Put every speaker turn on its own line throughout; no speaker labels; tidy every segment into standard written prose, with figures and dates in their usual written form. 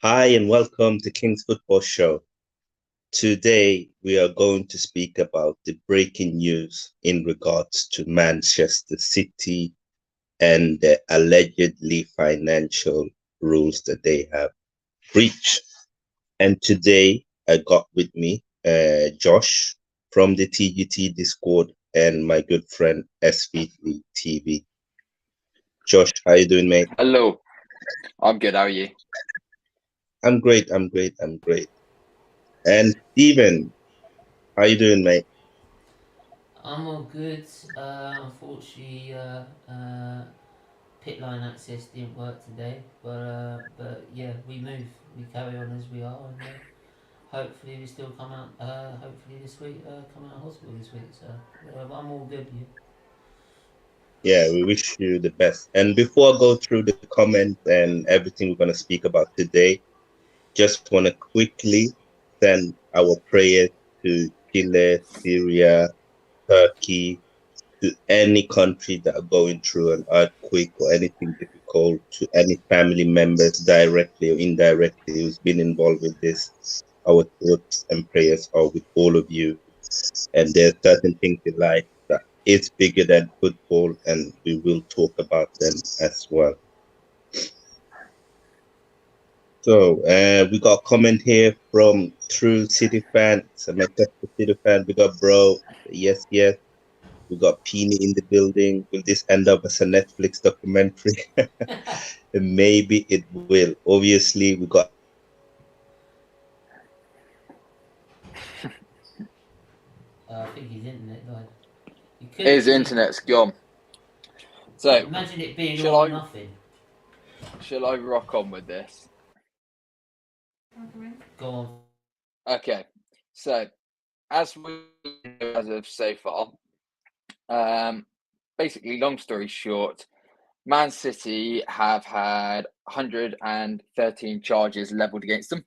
Hi and welcome to King's Football Show. Today we are going to speak about the breaking news in regards to Manchester City and the allegedly financial rules that they have breached. And today I got with me Josh from the TGT Discord and my good friend SV3 TV. Josh, how you doing, mate?
Hello, I'm good. How are you?
I'm great. And Steven, how you doing, mate?
I'm all good. Unfortunately, pit line access didn't work today, but yeah, we move. We carry on as we are, and hopefully we still come out. Hopefully this week, come out of hospital this week. So I'm all good. You.
Yeah, we wish you the best. And before I go through the comments and everything we're going to speak about today, just want to quickly send our prayers to Chile, Syria, Turkey, to any country that are going through an earthquake or anything difficult, to any family members directly or indirectly who's been involved with this. Our thoughts and prayers are with all of you. And there are certain things in life that is bigger than football, and we will talk about them as well. So we got a comment here from True City Fan. It's a Manchester City fan. We got Bro. Yes, yes. We got Peony in the building. Will this end up as a Netflix documentary? Maybe it will. Obviously, we got
I think his internet died. You could
His internet's gone. So,
imagine it being
shall
all or
I
nothing.
shall I rock on with this?
Go on.
Okay. So, as we know as of so far, um, basically, long story short, Man City have had 113 charges leveled against them.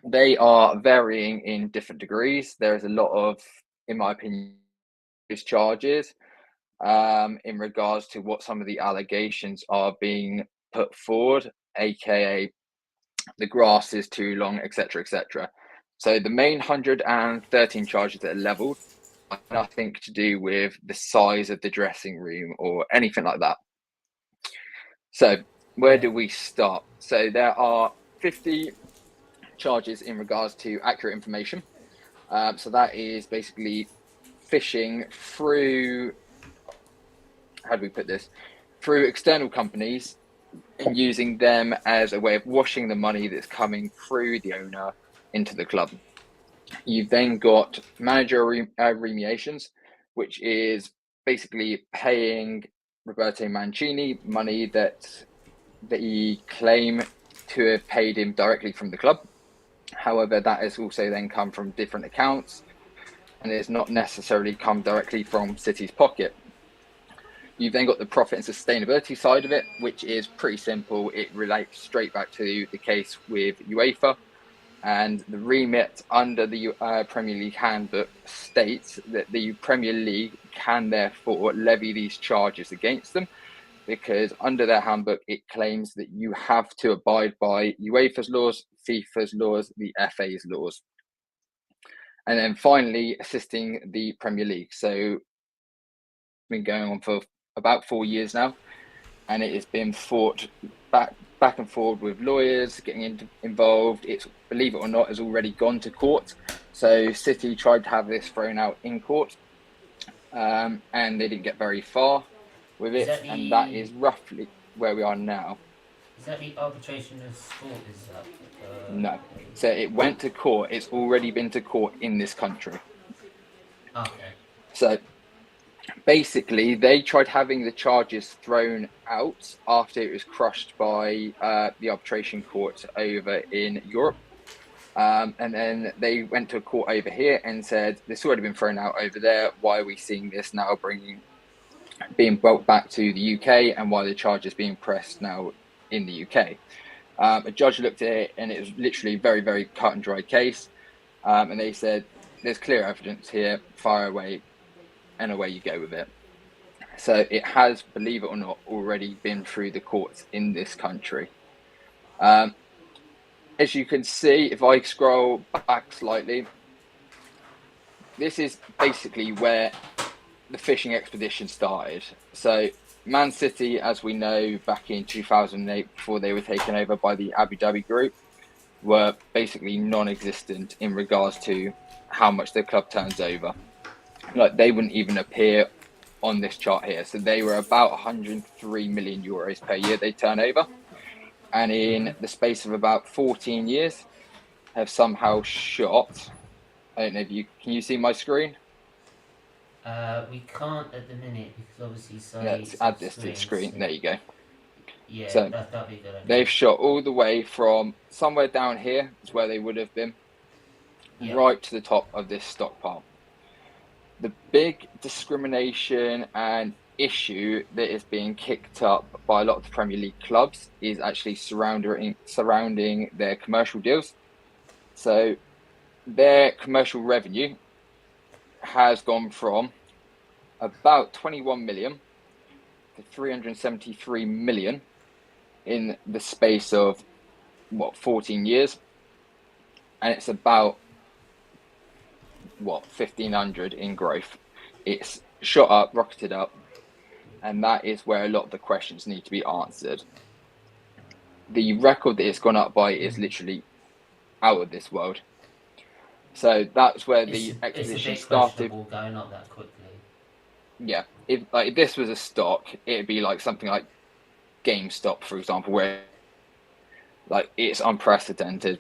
They are varying in different degrees. There is a lot of, in my opinion, these charges. In regards to what some of the allegations are being put forward, aka the grass is too long, etc., etc. So the main 113 charges that are leveled are nothing to do with the size of the dressing room or anything like that. So where
Yeah.
do we start? So there are 50 charges in regards to accurate information. So that is basically fishing through, how do we put this, through external companies and using them as a way of washing the money that's coming through the owner into the club. You've then got manager remediations, which is basically paying Roberto Mancini money that he claim to have paid him directly from the club. However, that has also then come from different accounts and it's not necessarily come directly from City's pocket. You've then got the profit and sustainability side of it, which is pretty simple. It relates straight back to the case with UEFA. And the remit under the Premier League handbook states that the Premier League can therefore levy these charges against them because under their handbook, it claims that you have to abide by UEFA's laws, FIFA's laws, the FA's laws. And then finally, assisting the Premier League. So been going on for about 4 years now, and it has been fought back and forward with lawyers getting involved. It's, believe it or not, has already gone to court. So City tried to have this thrown out in court, and they didn't get very far with
Is
it,
that
and that
the
is roughly where we are now.
is that the arbitration of sport? Is that?
No, so it went to court. It's already been to court in this country.
Okay.
So basically, they tried having the charges thrown out after it was crushed by the arbitration court over in Europe. And then they went to a court over here and said, this already been thrown out over there. Why are we seeing this now being brought back to the UK and why the charge is being pressed now in the UK? A judge looked at it and it was literally a very, very cut and dry case. And they said, there's clear evidence here, fire away, and away you go with it. So it has, believe it or not, already been through the courts in this country. as you can see, if I scroll back slightly, this is basically where the fishing expedition started. So Man City, as we know, back in 2008, before they were taken over by the Abu Dhabi group, were basically non-existent in regards to how much the club turns over. Like, they wouldn't even appear on this chart here. So they were about 103 million euros per year they turn over. And in the space of about 14 years, have somehow shot. I don't know if you can you see my screen?
We can't at the minute because obviously
Let's
Saeed's
add
off
this to the
screen.
screen.
So
There you go.
yeah,
So
that'd be a good idea.
they've shot all the way from somewhere down here is where they would have been,
Yep.
right to the top of this stockpile. The big discrimination and issue that is being kicked up by a lot of the Premier League clubs is actually surrounding their commercial deals. So their commercial revenue has gone from about 21 million to 373 million in the space of 14 years, and it's about 1500 in growth. It's shot up, rocketed up, and that is where a lot of the questions need to be answered. The record that it's gone up by is literally out of this world. So that's where the
It's a
expedition
bit
started.
questionable going up that quickly.
Yeah, if this was a stock, it'd be like something like GameStop, for example, where like it's unprecedented.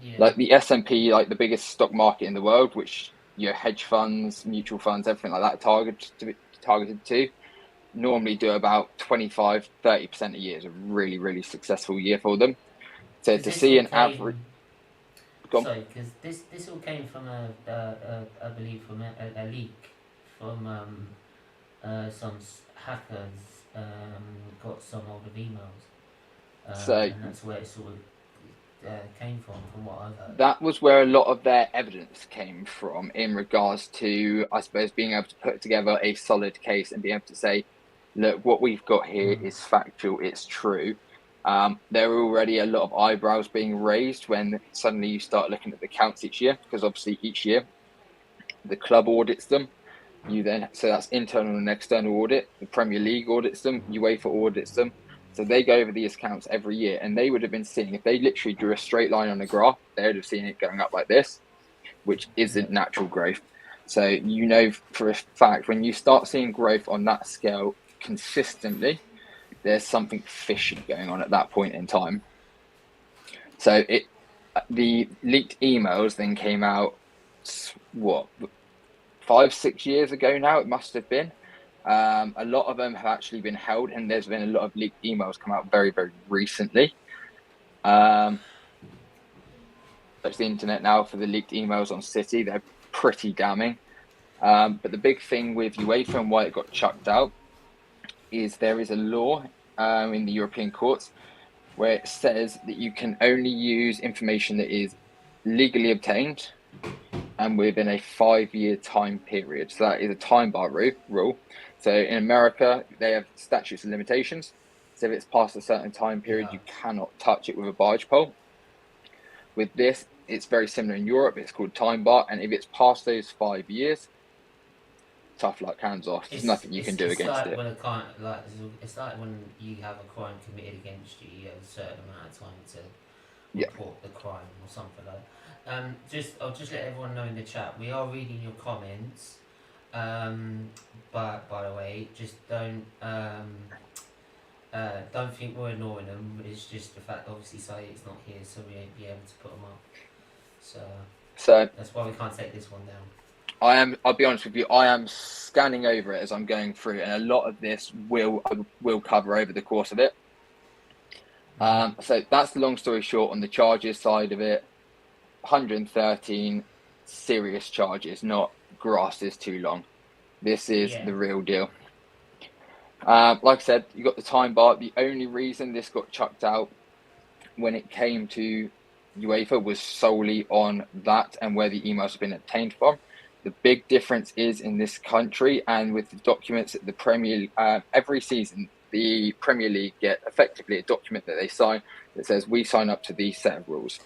Yeah.
Like the S&P, like the biggest stock market in the world, which your hedge funds, mutual funds, everything like that targeted to, normally do about 25-30% a year. Is a really, really successful year for them. So
Because
to
this
see
all
an average,
came. Sorry, because this all came from I believe from a leak from some hackers got some older emails,
so
and that's where it sort of came from what I've heard.
that was where a lot of their evidence came from in regards to, I suppose, being able to put together a solid case and be able to say, look, what we've got here is factual, it's true. There are already a lot of eyebrows being raised when suddenly you start looking at the accounts each year, because obviously each year the club audits them. So that's internal and external audit. The Premier League audits them, UEFA audits them. So they go over these accounts every year, and they would have been seeing, if they literally drew a straight line on a graph, they would have seen it going up like this, which isn't natural growth. So you know for a fact, when you start seeing growth on that scale consistently, there's something fishy going on at that point in time. So the leaked emails then came out, 5-6 years ago now, it must have been. A lot of them have actually been held, and there's been a lot of leaked emails come out very, very recently. That's the internet now for the leaked emails on City. They're pretty damning. But the big thing with UEFA and why it got chucked out is there is a law in the European courts where it says that you can only use information that is legally obtained and within a 5-year time period. So that is a time bar rule. So in America, they have statutes of limitations. So if it's past a certain time period, you cannot touch it with a barge pole. With this, it's very similar in Europe. It's called time bar. And if it's past those 5 years, tough luck, hands off. There's nothing you can do against it.
When it's like when you have a crime committed against you, you have a certain amount of time to report the crime or something like that. I'll just let everyone know in the chat. We are reading your comments. But by the way, just don't think we're ignoring them. It's just the fact obviously Saeed's not here, so we won't be able to put them up. So that's why we can't take this one down.
I'll be honest with you, I am scanning over it as I'm going through, and a lot of this will cover over the course of it. So that's the long story short on the charges side of it. 113 serious charges, not grass is too long. This is the real deal. Like I said, you got the time bar. The only reason this got chucked out when it came to UEFA was solely on that and where the emails have been obtained from. The big difference is in this country and with the documents that the Premier every season, the Premier League get effectively a document that they sign that says we sign up to these set of rules.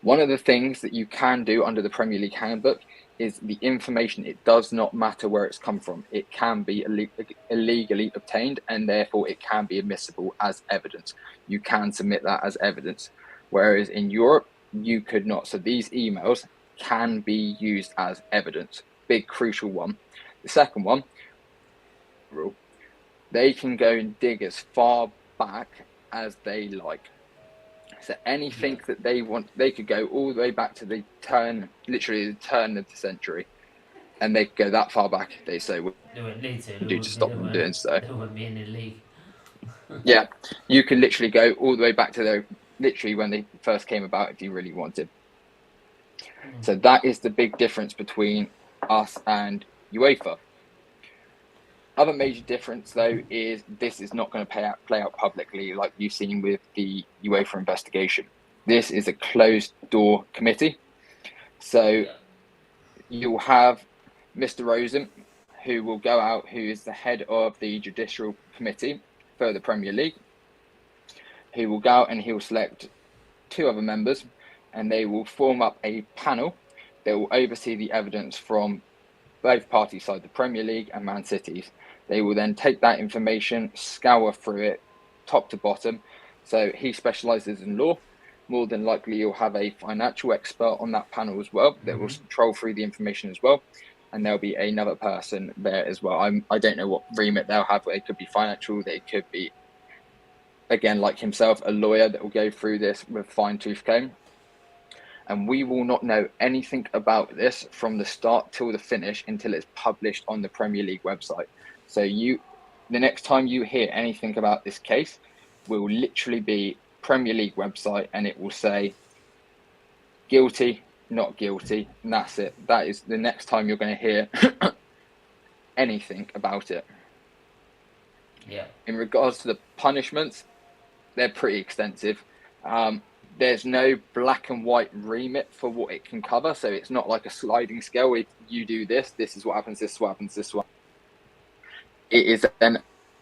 One of the things that you can do under the Premier League handbook is the information. It does not matter where it's come from. It can be illegally obtained, and therefore it can be admissible as evidence. You can submit that as evidence. Whereas in Europe, you could not. So these emails can be used as evidence. Big crucial one. The second one, rule, they can go and dig as far back as they like. So anything that they want, they could go all the way back to literally the turn of the century, and they could go that far back if they say what
They wouldn't need to. They
do to
wouldn't,
stop them doing so.
they wouldn't be in the league.
Yeah, you could literally go all the way back to literally when they first came about if you really wanted. So that is the big difference between us and UEFA. Other major difference, though, is this is not going to play out publicly like you've seen with the UEFA investigation. This is a closed-door committee. So you'll have Mr. Rosen, who will go out, who is the head of the Judicial Committee for the Premier League, who will go out and he'll select 2 other members, and they will form up a panel that will oversee the evidence from both parties side, the Premier League and Man City's. They will then take that information, scour through it, top to bottom. So he specialises in law. More than likely, you'll have a financial expert on that panel as well that will troll through the information as well. And there'll be another person there as well. I don't know what remit they'll have. It could be financial. They could be, again, like himself, a lawyer that will go through this with fine-tooth comb. And we will not know anything about this from the start till the finish until it's published on the Premier League website. So the next time you hear anything about this case will literally be Premier League website, and it will say guilty, not guilty, and that's it. That is the next time you're going to hear anything about it.
Yeah.
In regards to the punishments, they're pretty extensive. There's no black and white remit for what it can cover. So it's not like a sliding scale. If you do this, this is what happens, this is what happens, this is what. It is then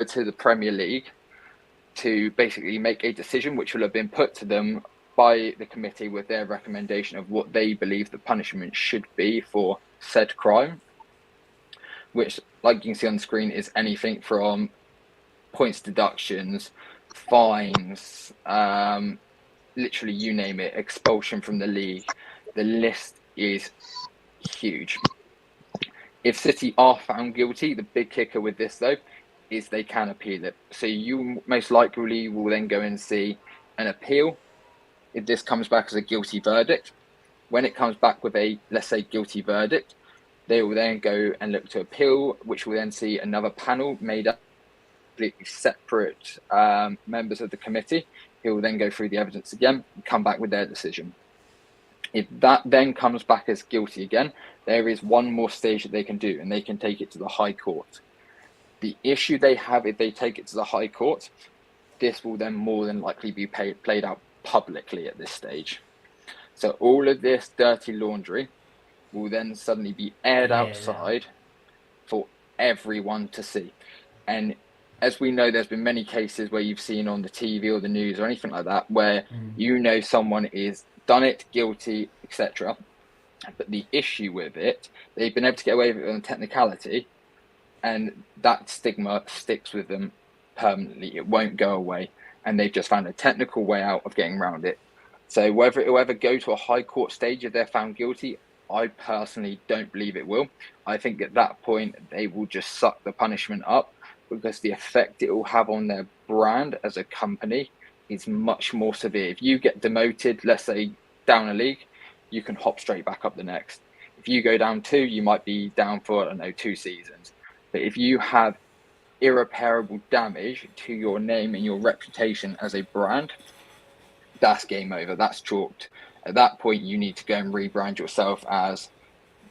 to the Premier League to basically make a decision which will have been put to them by the committee with their recommendation of what they believe the punishment should be for said crime, which, like you can see on the screen, is anything from points deductions, fines, literally you name it, expulsion from the league. The list is huge. If City are found guilty, the big kicker with this, though, is they can appeal it. So you most likely will then go and see an appeal if this comes back as a guilty verdict. When it comes back with a, let's say, guilty verdict, they will then go and look to appeal, which will then see another panel made up of completely separate members of the committee who will then go through the evidence again and come back with their decision. If that then comes back as guilty again, there is one more stage that they can do, and they can take it to the High Court. The issue they have if they take it to the High Court, this will then more than likely be played out publicly at this stage. So all of this dirty laundry will then suddenly be aired outside for everyone to see. And as we know, there's been many cases where you've seen on the TV or the news or anything like that, where you know someone is done it, guilty, etc. But the issue with it, they've been able to get away with it on technicality, and that stigma sticks with them permanently. It won't go away, and they've just found a technical way out of getting around it. So whether it will ever go to a High Court stage if they're found guilty, I personally don't believe it will. I think at that point they will just suck the punishment up, because the effect it will have on their brand as a company is much more severe. If you get demoted, let's say down a league, you can hop straight back up the next. If you go down 2, you might be down for, I don't know, 2 seasons. But if you have irreparable damage to your name and your reputation as a brand, that's game over. That's chalked. At that point, you need to go and rebrand yourself as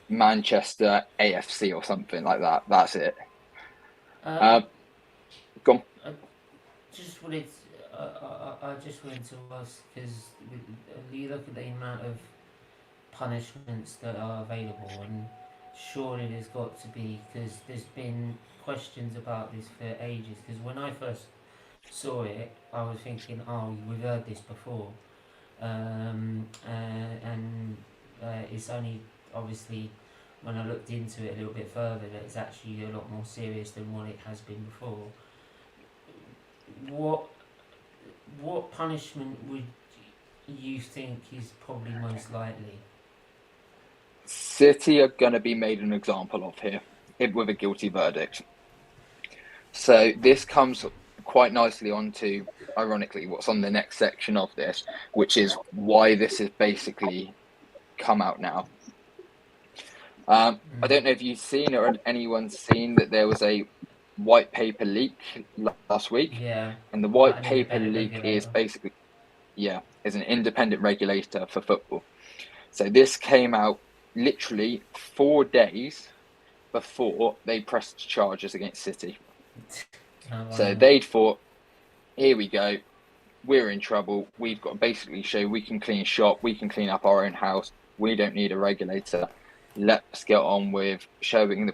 Manchester AFC or something like that. That's it. Go on.
I just wanted to ask, because you look at the amount of punishments that are available, and surely there's got to be, because there's been questions about this for ages. Because when I first saw it, I was thinking, oh, we've heard this before, and it's only obviously when I looked into it a little bit further that it's actually a lot more serious than what it has been before. What what punishment would you think is probably most likely?
City are going to be made an example of here with a guilty verdict. So this comes quite nicely onto, ironically, what's on the next section of this, which is why this has basically come out now. I don't know if you've seen or anyone's seen that there was a white paper leak last week.
Yeah,
And the white
an
paper
independent
leak is
regulator.
basically, is an independent regulator for football. So this came out literally 4 days before they pressed charges against City.
Oh,
So
wow.
they'd thought, here we go, we're in trouble. We've got to basically show we can clean shop, we can clean up our own house. We don't need a regulator. Let's get on with showing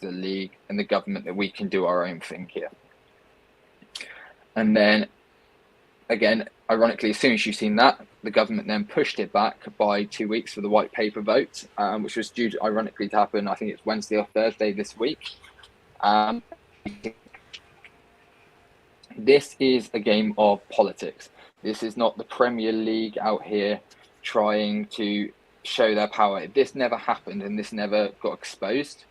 the league and the government that we can do our own thing here. And then, again, ironically, as soon as you've seen that, the government then pushed it back by 2 weeks for the white paper vote, which was due, ironically, to happen, I think it's Wednesday or Thursday this week. This is a game of politics. This is not the Premier League out here trying to show their power. If this never happened and this never got exposed,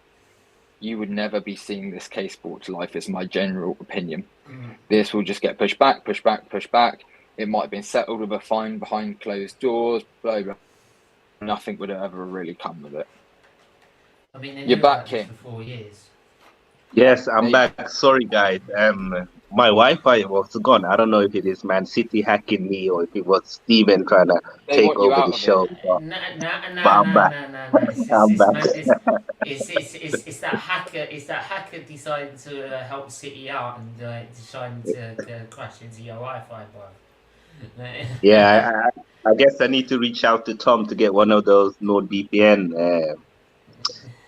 you would never be seeing this case brought to life, is my general opinion. This will just get pushed back, pushed back, pushed back. It might have been settled with a fine behind closed doors, blah, blah. Nothing would ever really come with it.
I mean, they
You're
knew
back,
about this
King.
for 4 years.
Yes, I'm back. Sorry, guys. My Wi-Fi was gone. I don't know if it is Man City hacking me or if it was Steven trying to
They
take
want you
over
out
the
of it.
show,
Nah, nah,
but
nah,
I'm
nah,
back.
nah, nah, nah.
I'm
It's
back.
man. It's that hacker. It's that hacker deciding to help City out and deciding to crash into your Wi-Fi, bro.
Yeah, I guess I need to reach out to Tom to get one of those NordVPN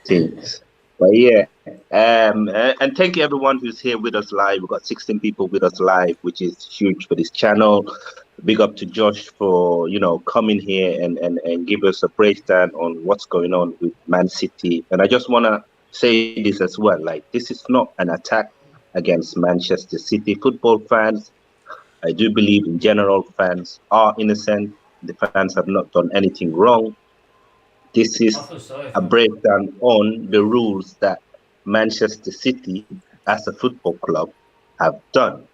things. But yeah, and thank you everyone who's here with us live. We've got 16 people with us live, which is huge for this channel. Big up to Josh for coming here and give us a breakdown on what's going on with Man City. And I just want to say this as well, like this is not an attack against Manchester City football fans. I do believe in general fans are innocent. The fans have not done anything wrong. This
I
is
feel sorry
a
for him.
breakdown on the rules that Manchester City, as a football club, have done.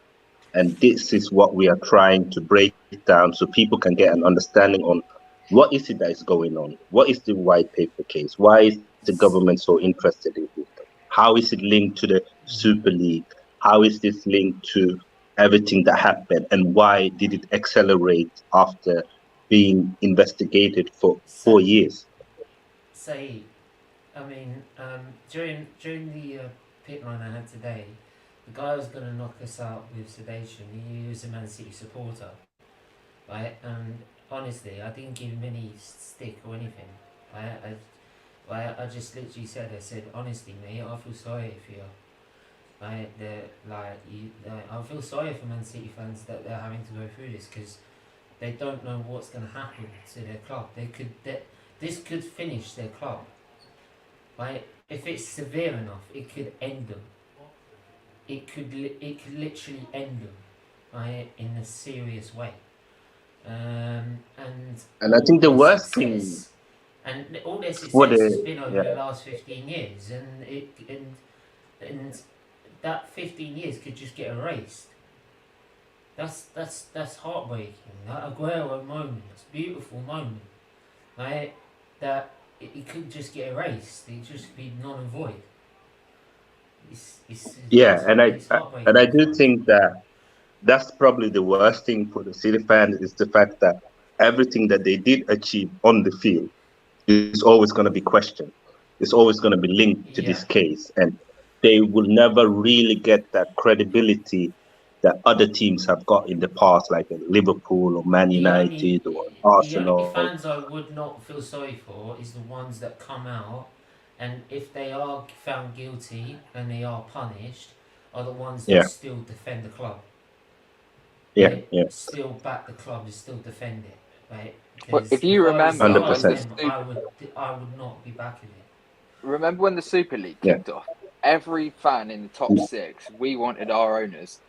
And this is what we are trying to break down so people can get an understanding on what is it that is going on? What is the white paper case? Why is the government so interested in this? How is it linked to the Super League? How is this linked to everything that happened? And why did it accelerate after being investigated for
So,
4 years?
say, I mean, during the pit line I had today, the guy was gonna knock us out with sedation. He was a Man City supporter, right? And honestly, I didn't give him any stick or anything. I just literally said, honestly, mate, I feel sorry for you. I feel sorry for Man City fans that they're having to go through this because they don't know what's going to happen to their club. This could finish their club. Right? If it's severe enough, it could end them. It could literally end them, right, in a serious way. And
And I think the
their
worst thing
success, all their
for
success has
the
been over
yeah,
the last 15 years, and that 15 years could just get erased. That's heartbreaking. That Aguero moment, beautiful moment, right? That it could just get erased. It just be null and void.
yeah,
It's
and I
heartbreaking for
do
us.
think that that's probably the worst thing for the City fans is the fact that everything that they did achieve on the field is always going to be questioned. It's always going to be linked to this
Yeah.
case, and they will never really get that credibility that other teams have got in the past, like Liverpool or Man
The only
United or
the only
Arsenal.
fans I would not feel sorry for is the ones that come out And if they are found guilty and they are punished, are the ones that
Yeah,
still defend the club,
yeah,
right?
yeah,
Still back the club and still defend it, right?
Well,
Because
if you
if
remember
I was
when the
100%.
them, I would not be backing it.
remember when the Super League
Yeah,
kicked off, every fan in the top six, we wanted our owners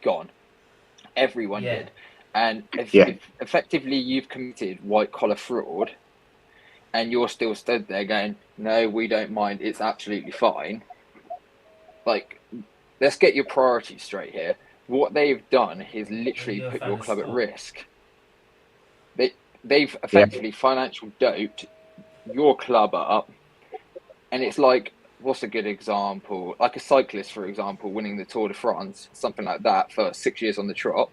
gone. Everyone
Yeah,
did. And
yeah,
if effectively you've committed white collar fraud and you're still stood there going, no, we don't mind, it's absolutely fine. Like, let's get your priorities straight here. What they've done is
are
literally
you a
put
fan
your
of
club at
sport?
risk. They've
yeah.
effectively financial doped your club up, and it's like, what's a good example? Like a cyclist, for example, winning the Tour de France, something like that for 6 years on the trot.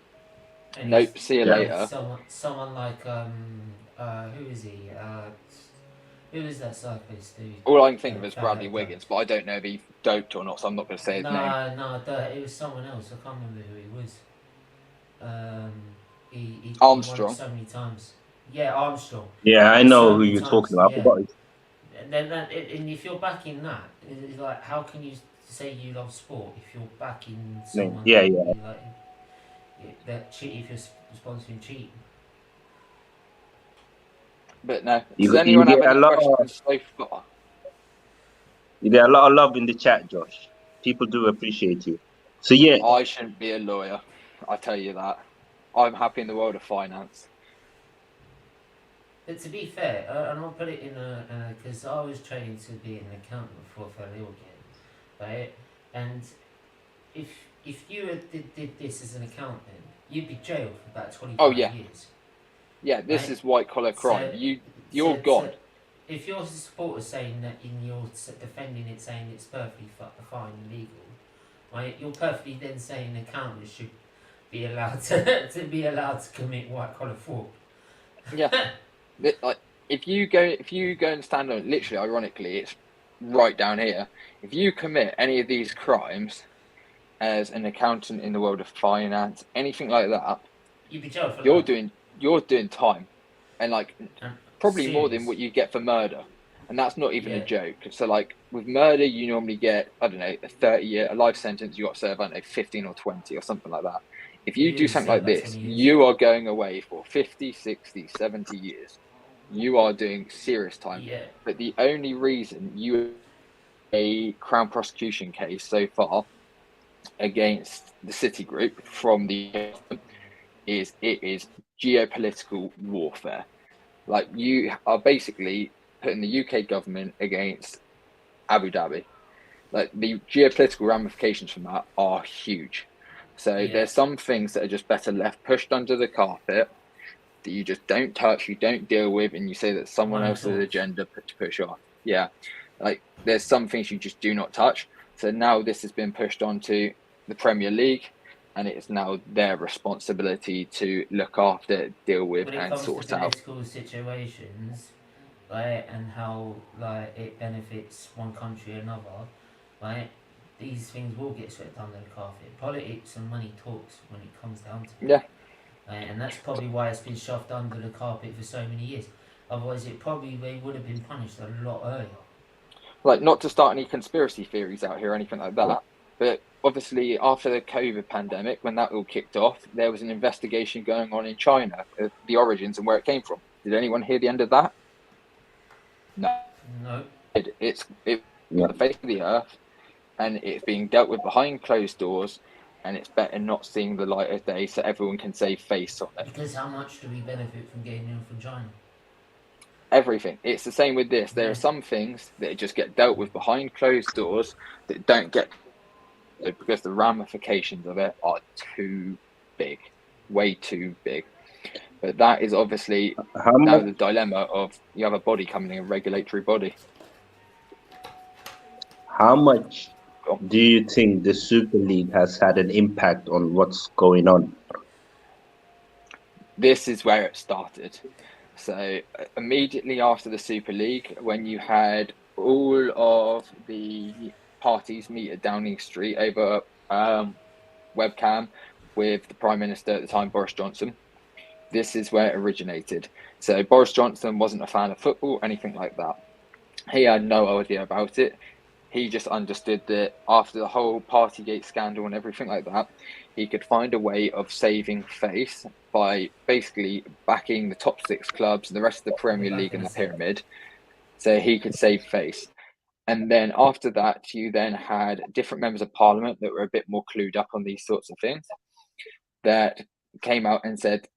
And he's
Nope, see you
Yeah.
yeah,
later.
someone like who is he? Who is that cyclist dude?
All I can think of is
Found
Bradley
that done.
Wiggins, but I don't know if he doped or not, so I'm not going to say his name.
No, it was someone else. I can't remember who he was. Um, he won it
Armstrong.
so many times. Yeah, Armstrong.
Yeah, I know
So
who
many
you're talking
times.
about. I
Yeah,
forgot his
and then and if you're backing that, it's like how can you say you love sport if you're backing
name.
someone
Yeah,
that
yeah.
you like that cheat if you're sponsoring cheating?
But no, does
You
anyone have
get a
any
lot of
questions so far?
you get a lot of love in the chat, Josh. People do appreciate you. So yeah,
I shouldn't be a lawyer, I tell you that. I'm happy in the world of finance.
But to be fair, and I'll put it in a because I was training to be an accountant before I fell ill again, right? And if you did this as an accountant, you'd be jailed for about
Oh
25
yeah,
years,
yeah. This
right?
is white collar crime.
So,
You're
so
gone.
if your supporter saying that in your defending it, saying it's perfectly fine and legal, right? You're perfectly then saying accountants should be allowed to be allowed to commit white collar fraud.
Yeah, like if you go and stand on, literally, ironically, it's right down here. If you commit any of these crimes as an accountant in the world of finance, anything like that,
You'd be jailed for
you're
life.
doing time, and like
And
probably more than
serious.
what you get for murder. And that's not even a
Yeah.
joke. So like with murder, you normally get, I don't know, a 30-year, a life sentence. You got to serve, I don't know, 15 or 20 or something like that. If you
You
do
only
something
serve
like
like
this,
20 years.
you are going away for 50, 60, 70 years. You are doing serious time.
Yeah.
But the only reason you a Crown prosecution case so far against the City Group from the government is it is geopolitical warfare. Like you are basically putting the UK government against Abu Dhabi. Like the geopolitical ramifications from that are huge. So
Yeah.
there's some things that are just better left pushed under the carpet that you just don't touch, you don't deal with, and you say that someone
Money
else's
talks.
agenda to push off. Yeah, like there's some things you just do not touch. So now this has been pushed onto the Premier League, and it is now their responsibility to look after, deal with,
When it
and
comes to
sort out.
political situations, right, and how like it benefits one country or another, right, these things will get swept under the carpet. Politics and money talks when it comes down to it.
Yeah,
Right? And that's probably why it's been shoved under the carpet for so many years. Otherwise, it probably they would have been punished a lot earlier.
like not to start any conspiracy theories out here or anything like that, but obviously after the COVID pandemic, when that all kicked off, there was an investigation going on in China, the origins and where it came from. Did anyone hear the end of that? No.
No.
It's
yeah.
the face of the earth, and it's being dealt with behind closed doors, and it's better not seeing the light of day so everyone can save face on it.
Because how much do we benefit from getting in from China?
Everything. It's the same with this. There
Yeah.
are some things that just get dealt with behind closed doors that don't get, because the ramifications of it are too big, way too big. But that is obviously
How
now
much
the dilemma of you have a body coming in, a regulatory body.
how much do you think the Super League has had an impact on what's going on?
This is where it started. So immediately after the Super League, when you had all of the parties meet at Downing Street over webcam with the Prime Minister at the time, Boris Johnson, this is where it originated. So Boris Johnson wasn't a fan of football, anything like that. He had no idea about it. He just understood that after the whole Partygate scandal and everything like that, he could find a way of saving face by basically backing the top six clubs, the rest of the Premier League and the pyramid, so he could save face. And then after that, you then had different members of parliament that were a bit more clued up on these sorts of things that came out and said,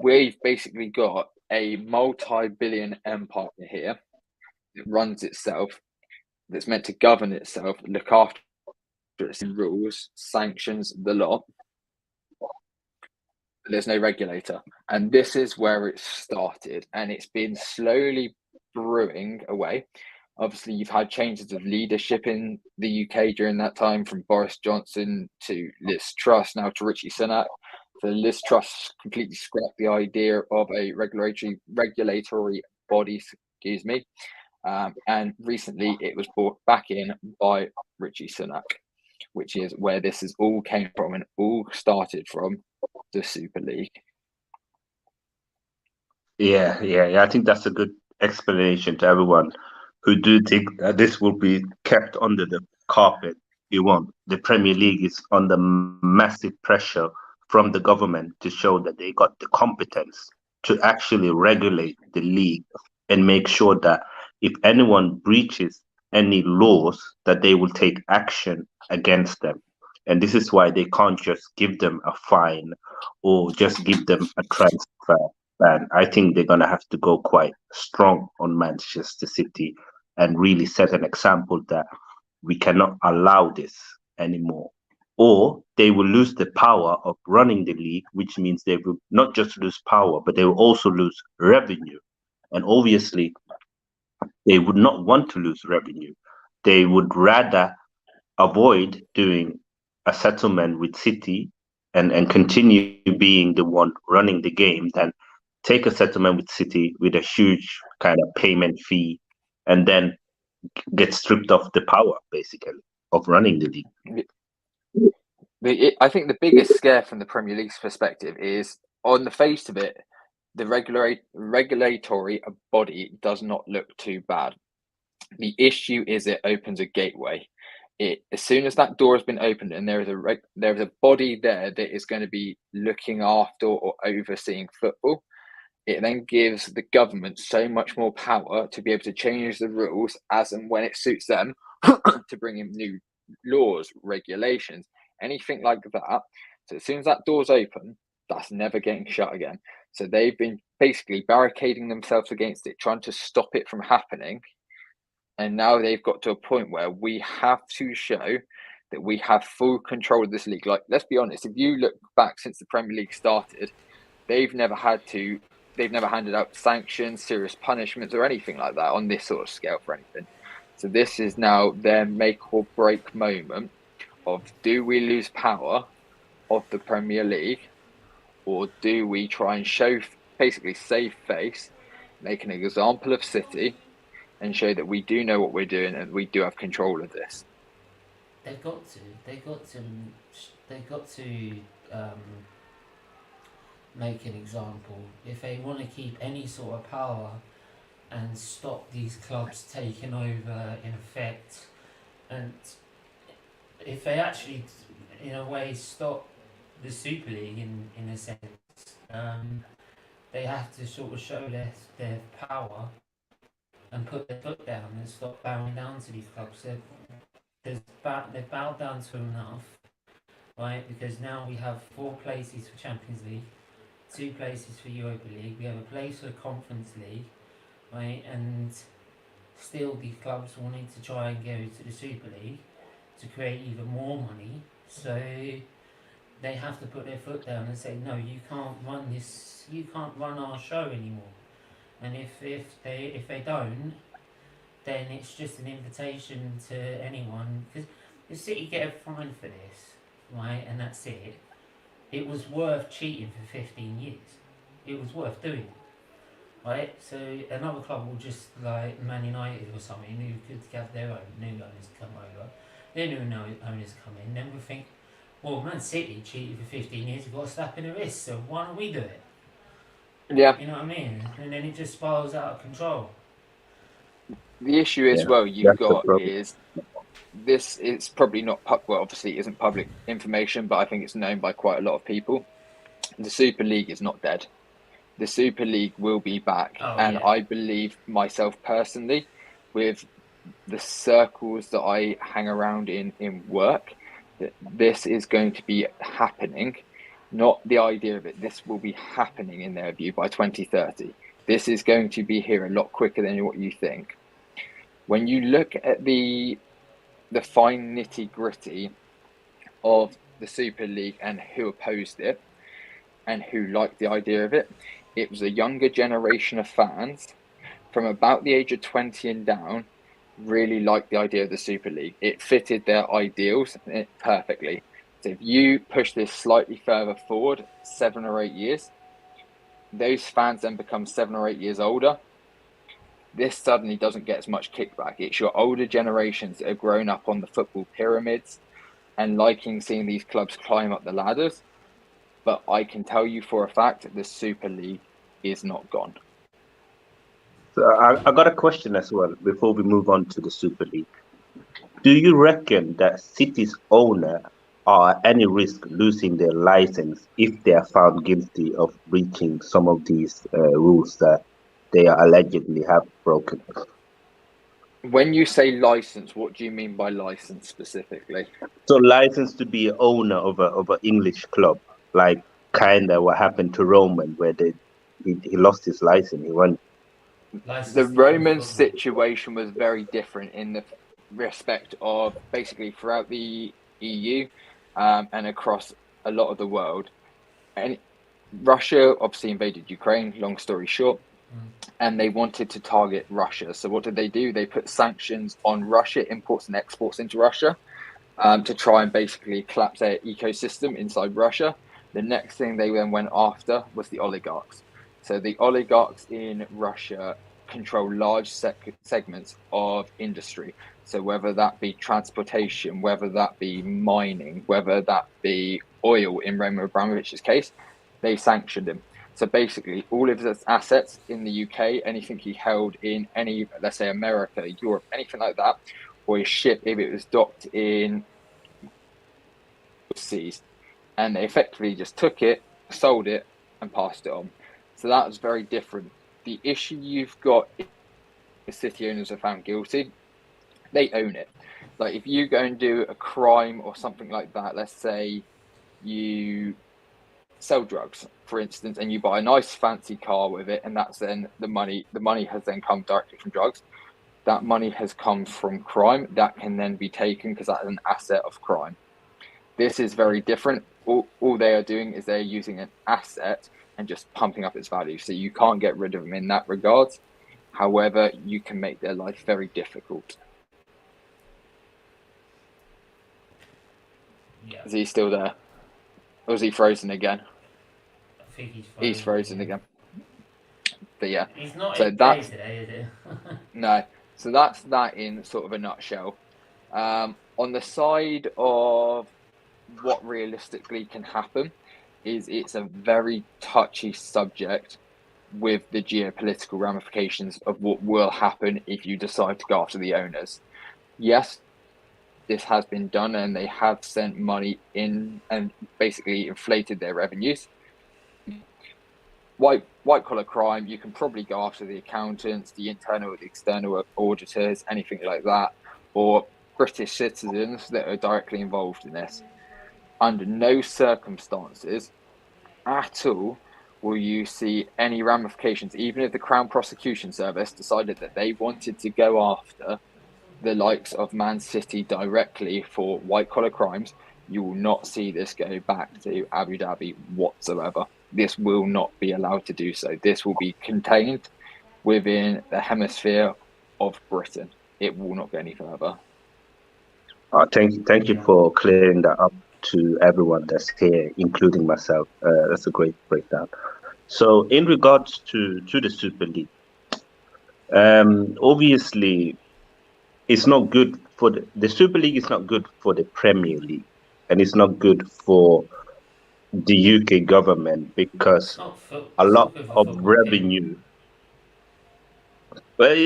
we've basically got a multi-billion empire here that runs itself, that's meant to govern itself, look after its rules, sanctions, the lot. There's no regulator. And this is where it started. And it's been slowly brewing away. Obviously, you've had changes of leadership in the UK during that time, from Boris Johnson to Liz Truss, now to Richie Sunak. So Liz Truss completely scrapped the idea of a regulatory body, and recently it was brought back in by Richie Sunak, which is where this is all came from and all started from, the Super League.
Yeah. I think that's a good explanation to everyone who do think that this will be kept under the carpet. You won't. The Premier League is under massive pressure from the government to show that they got the competence to actually regulate the league and make sure that if anyone breaches any laws, that they will take action against them. And this is why they can't just give them a fine or just give them a transfer. And I think they're going to have to go quite strong on Manchester City and really set an example that we cannot allow this anymore. Or they will lose the power of running the league, which means they will not just lose power, but they will also lose revenue. And obviously, they would not want to lose revenue. They would rather avoid doing a settlement with City and continue being the one running the game than take a settlement with City with a huge kind of payment fee and then get stripped of the power, basically, of running the league.
I think the biggest scare from the Premier League's perspective is, on the face of it, the regulatory body does not look too bad. The issue is it opens a gateway. As soon as that door has been opened and there is a body there that is going to be looking after or overseeing football, it then gives the government so much more power to be able to change the rules as and when it suits them, to bring in new laws, regulations, anything like that. So as soon as that door's open, that's never getting shut again. So they've been basically barricading themselves against it, trying to stop it from happening. And now they've got to a point where we have to show that we have full control of this league. Like, let's be honest, if you look back since the Premier League started, they've never handed out sanctions, serious punishments, or anything like that on this sort of scale for anything. So this is now their make or break moment of, do we lose power of the Premier League, or do we try and show, basically save face, make an example of City, and show that we do know what we're doing and we do have control of this.
They've got to. Make an example. If they want to keep any sort of power and stop these clubs taking over in effect, and if they actually, in a way, stop the Super League in a sense, they have to sort of show their power and put their foot down and stop bowing down to these clubs. They've bowed down to them enough, right? Because now we have 4 places for Champions League, 2 places for Europa League, we have a place for the Conference League, right? And still these clubs wanting to try and go to the Super League to create even more money. So they have to put their foot down and say, no, you can't run our show anymore. And if they don't, then it's just an invitation to anyone. Because the City get a fine for this, right? And that's it. It was worth cheating for 15 years. It was worth doing, right? So another club will just, like Man United or something, who could have their own new owners come over. Their new owners come in, then we think, well, Man City cheated for 15 years, we've got a slap in the wrist, so why don't we do it?
Yeah.
You know what I mean? And then it just spirals out of control.
The issue as
Yeah,
well you've
that's the
got
problem.
is this. It's probably not well, obviously it isn't public information, but I think it's known by quite a lot of people. The Super League is not dead. The Super League will be back,
Oh
and
yeah.
I believe myself personally, with the circles that I hang around in work, that this is going to be happening. Not the idea of it. This will be happening in their view by 2030. This is going to be here a lot quicker than what you think. When you look at the fine nitty gritty of the Super League and who opposed it and who liked the idea of it, it was a younger generation of fans from about the age of 20 and down really liked the idea of the Super League. It fitted their ideals perfectly. So if you push this slightly further forward, 7 or 8 years, those fans then become 7 or 8 years older. This suddenly doesn't get as much kickback. It's your older generations that have grown up on the football pyramids and liking seeing these clubs climb up the ladders. But I can tell you for a fact that the Super League is not gone.
So I got a question as well before we move on to the Super League. Do you reckon that City's owner are at any risk losing their license if they are found guilty of breaching some of these rules that they allegedly have broken?
When you say license, what do you mean by license specifically?
So license to be owner of an English club, like kind of what happened to Roman, where he lost his license. He went.
The
License to own
Roman
football.
situation was very different in the respect of basically throughout the EU and across a lot of the world. And Russia obviously invaded Ukraine, long story short, and they wanted to target Russia. So what did they do? They put sanctions on Russia, imports and exports into Russia, to try and basically collapse their ecosystem inside Russia. The next thing they then went after was the oligarchs. So the oligarchs in Russia control large segments of industry. So whether that be transportation, whether that be mining, whether that be oil in Roman Abramovich's case, they sanctioned him. So basically, all of his assets in the UK, anything he held in any, let's say, America, Europe, anything like that, or his ship, if it was docked in, was seized. And they effectively just took it, sold it, and passed it on. So that was very different. The issue you've got is city owners are found guilty, they own it. Like if you go and do a crime or something like that, let's say you sell drugs, for instance, and you buy a nice fancy car with it, and that's then the money has then come directly from drugs. That money has come from crime that can then be taken because that is an asset of crime. This is very different. All they are doing is they're using an asset and just pumping up its value. So you can't get rid of them in that regard. However, you can make their life very difficult.
Yeah.
Is he still there? Or is he frozen again?
I think
He's frozen again. But yeah.
He's not
So
in
that's
today, is it?
no. So that's that in sort of a nutshell. On the side of what realistically can happen is it's a very touchy subject with the geopolitical ramifications of what will happen if you decide to go after the owners. Yes, this has been done and they have sent money in and basically inflated their revenues. White collar crime, you can probably go after the accountants, the internal, the external auditors, anything like that, or British citizens that are directly involved in this. Under no circumstances at all will you see any ramifications, even if the Crown Prosecution Service decided that they wanted to go after the likes of Man City directly for white collar crimes. You will not see this go back to Abu Dhabi whatsoever. This will not be allowed to do so. This will be contained within the hemisphere of Britain. It will not go any further.
Thank you for clearing that up to everyone that's here, including myself. That's a great breakdown. So, in regards to the Super League, obviously, it's not good for the Super League. Is not good for the Premier League, and it's not good for the UK government because a
It's
lot
not good for
of
football, period.
revenue. But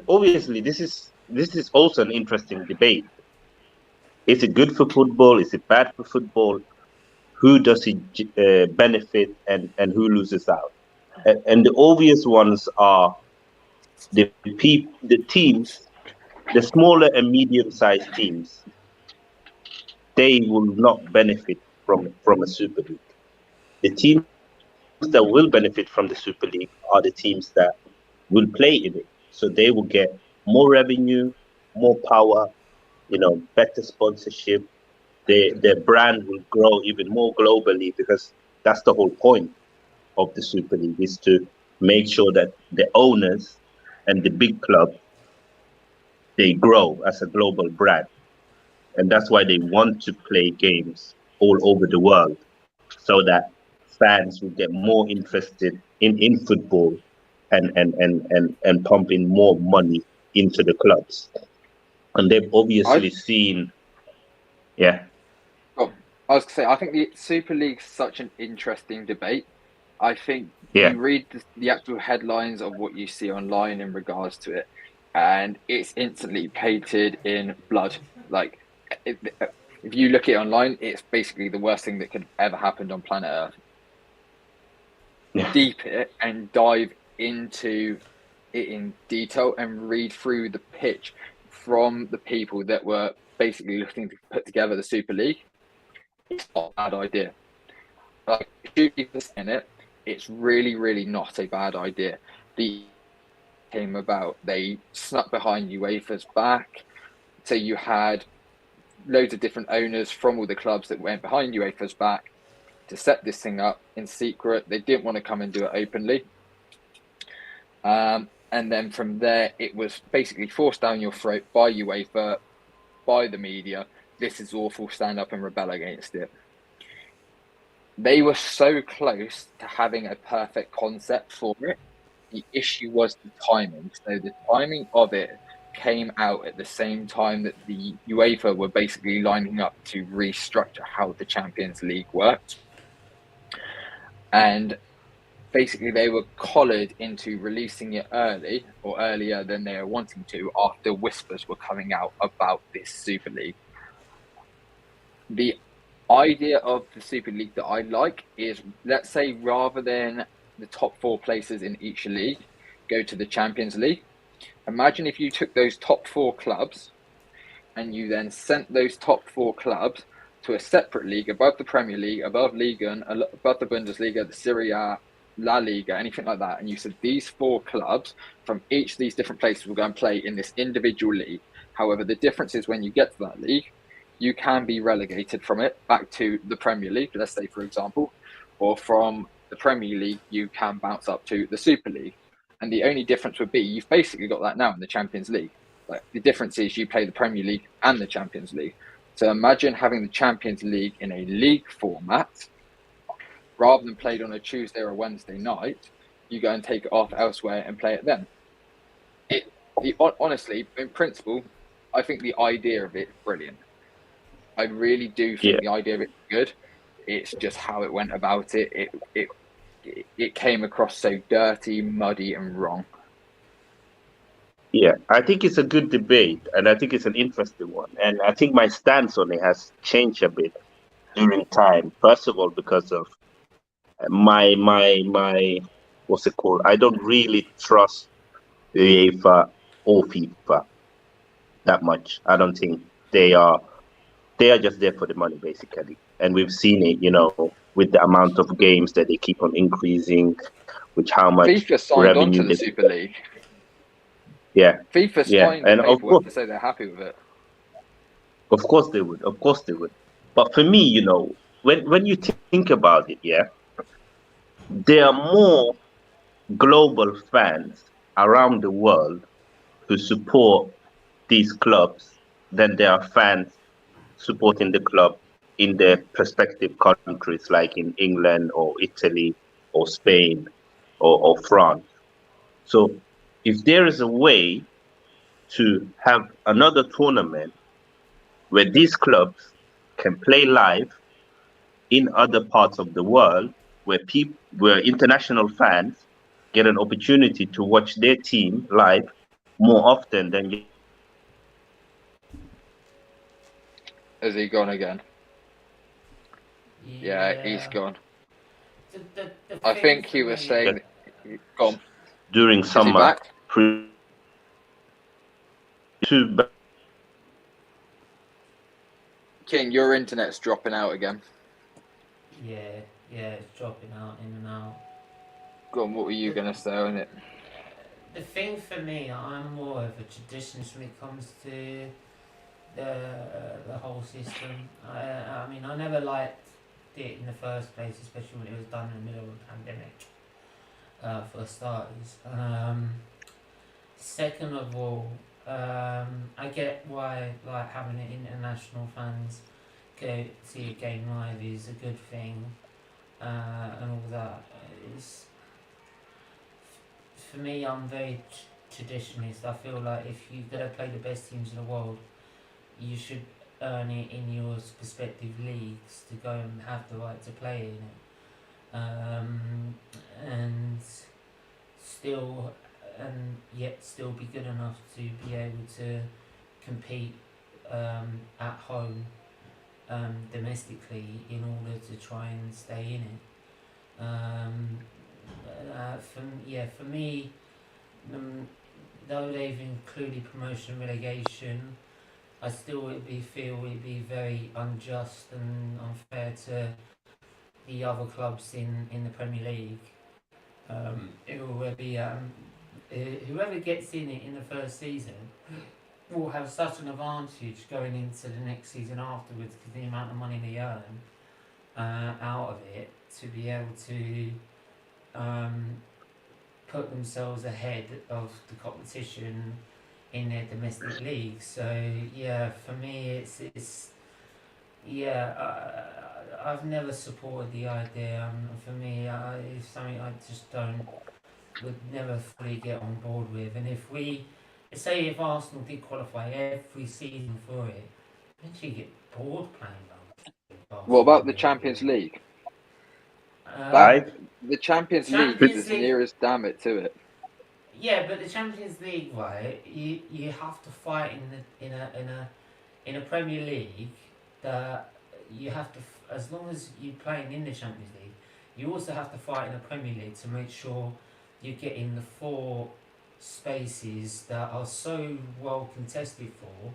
obviously, this is also an interesting debate. Is it good for football? Is it bad for football? Who does it benefit, and who loses out? And the obvious ones are the teams, the smaller and medium-sized teams. They will not benefit from a Super League. The teams that will benefit from the Super League are the teams that will play in it. So they will get more revenue, more power, better sponsorship. Their brand will grow even more globally because that's the whole point of the Super League is to make sure that the owners and the big clubs they grow as a global brand. And that's why they want to play games all over the world so that fans will get more interested in football and pump in more money into the clubs. And they've
I
obviously seen, yeah,
oh, I was gonna say I think the Super League's such an interesting debate. I think
yeah,
you read the actual headlines of what you see online in regards to it, and it's instantly painted in blood. Like, if, if you look at it online, it's basically the worst thing that could ever happened on planet Earth.
yeah,
Deep it and dive into it in detail and read through the pitch from the people that were basically looking to put together the Super League. It's not a bad idea. Like, if you in it, it's really, really not a bad idea. The came about, they snuck behind UEFA's back. So you had loads of different owners from all the clubs that went behind UEFA's back to set this thing up in secret. They didn't want to come and do it openly. And then from there, it was basically forced down your throat by UEFA, by the media. This is awful, stand up and rebel against it. They were so close to having a perfect concept for it. The issue was the timing. So the timing of it came out at the same time that the UEFA were basically lining up to restructure how the Champions League worked. And basically they were collared into releasing it early or earlier than they were wanting to after whispers were coming out about this Super League. The idea of the Super League that I like is, let's say, rather than the top four places in each league go to the Champions League, imagine if you took those top four clubs and you then sent those top four clubs to a separate league above the Premier League, above Liga, above the Bundesliga, the Serie A, La Liga, anything like that. And you said these four clubs from each of these different places will go and play in this individual league. However, the difference is when you get to that league, you can be relegated from it back to the Premier League, let's say, for example, or from the Premier League, you can bounce up to the Super League. And the only difference would be you've basically got that now in the Champions League. Like, the difference is you play the Premier League and the Champions League. So imagine having the Champions League in a league format rather than played on a Tuesday or a Wednesday night. You go and take it off elsewhere and play it then. Honestly, in principle, I think the idea of it is brilliant. I really do think
yeah,
the idea of it is good. It's just how it went about it. It came across so dirty, muddy, and wrong.
yeah. I think it's a good debate, and I think it's an interesting one. And I think my stance on it has changed a bit during time. First of all, because of my what's it called? I don't really trust the UEFA or FIFA that much. I don't think they are just there for the money basically. And we've seen it, with the amount of games that they keep on increasing, with how much
FIFA signed on
revenue
to the
they
Super League.
yeah,
FIFA
yeah.
signed the
And
paperwork to say they're happy with it.
of course they would. Of course they would. But for me, when you think about it, yeah, there are more global fans around the world who support these clubs than there are fans supporting the club in their respective countries, like in England or Italy or Spain or France. So if there is a way to have another tournament where these clubs can play live in other parts of the world, where international fans get an opportunity to watch their team live, more often than you.
Has he gone again? Yeah, he's
Yeah.
gone.
The
I
thing
think
for
he was
me,
saying, gone.
During
Is he
summer,
back?
too bad.
King, your internet's dropping out again.
yeah, it's dropping out in and out.
Go on, what were you
The,
going to say on it?
the thing for me, I'm more of a traditionalist when it comes to the whole system. I mean, I never liked it in the first place, especially when it was done in the middle of a pandemic. For starters, second of all, I get why like having an international fans go see a game live is a good thing, and all that. Is for me, I'm very traditionalist. I feel like if you're gonna play the best teams in the world, you should earn it in your respective leagues to go and have the right to play in it. And still, and yet still be good enough to be able to compete at home domestically in order to try and stay in it. For me, um, though they've included promotion and relegation, I still feel it'd be very unjust and unfair to the other clubs in the Premier League. It will be whoever gets in it in the first season will have such an advantage going into the next season afterwards because the amount of money they earn out of it to be able to um, put themselves ahead of the competition in their domestic league. So yeah, for me, it's yeah. I've never supported the idea. For me, it's something I just don't would never fully get on board with. And if we say if Arsenal did qualify every season for it, eventually you get bored playing
What
Arsenal
about the
every other
Champions
year.
League? That
Um,
Right?
the Champions League is
Champions
as
League,
near as damn it to it.
yeah, but the Champions League, right? You have to fight in a Premier League that you have to, as long as you're playing in the Champions League, you also have to fight in the Premier League to make sure you get in the four spaces that are so well contested for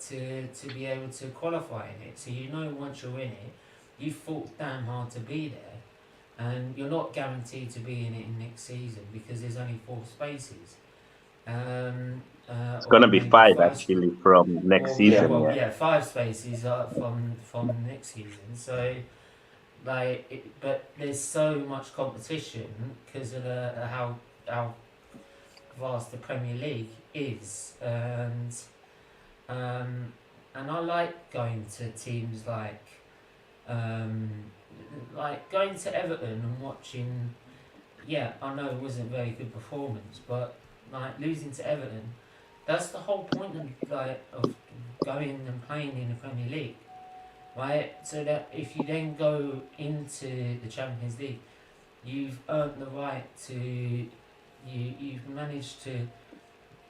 to be able to qualify in it. So you know once you're in it, you fought damn hard to be there, and you're not guaranteed to be in it in next season because there's only four spaces.
It's
Or
gonna be
maybe
five actually from next
or yeah,
Yeah.
season.
well,
Yeah.
yeah, five spaces from next season. So but there's so much competition because of how vast the Premier League is, um, and I like going to teams um, like going to Everton and watching. Yeah, I know it wasn't a very good performance, but like losing to Everton, that's the whole point of going and playing in the Premier League, right? So that if you then go into the Champions League, you've earned the right to you've managed to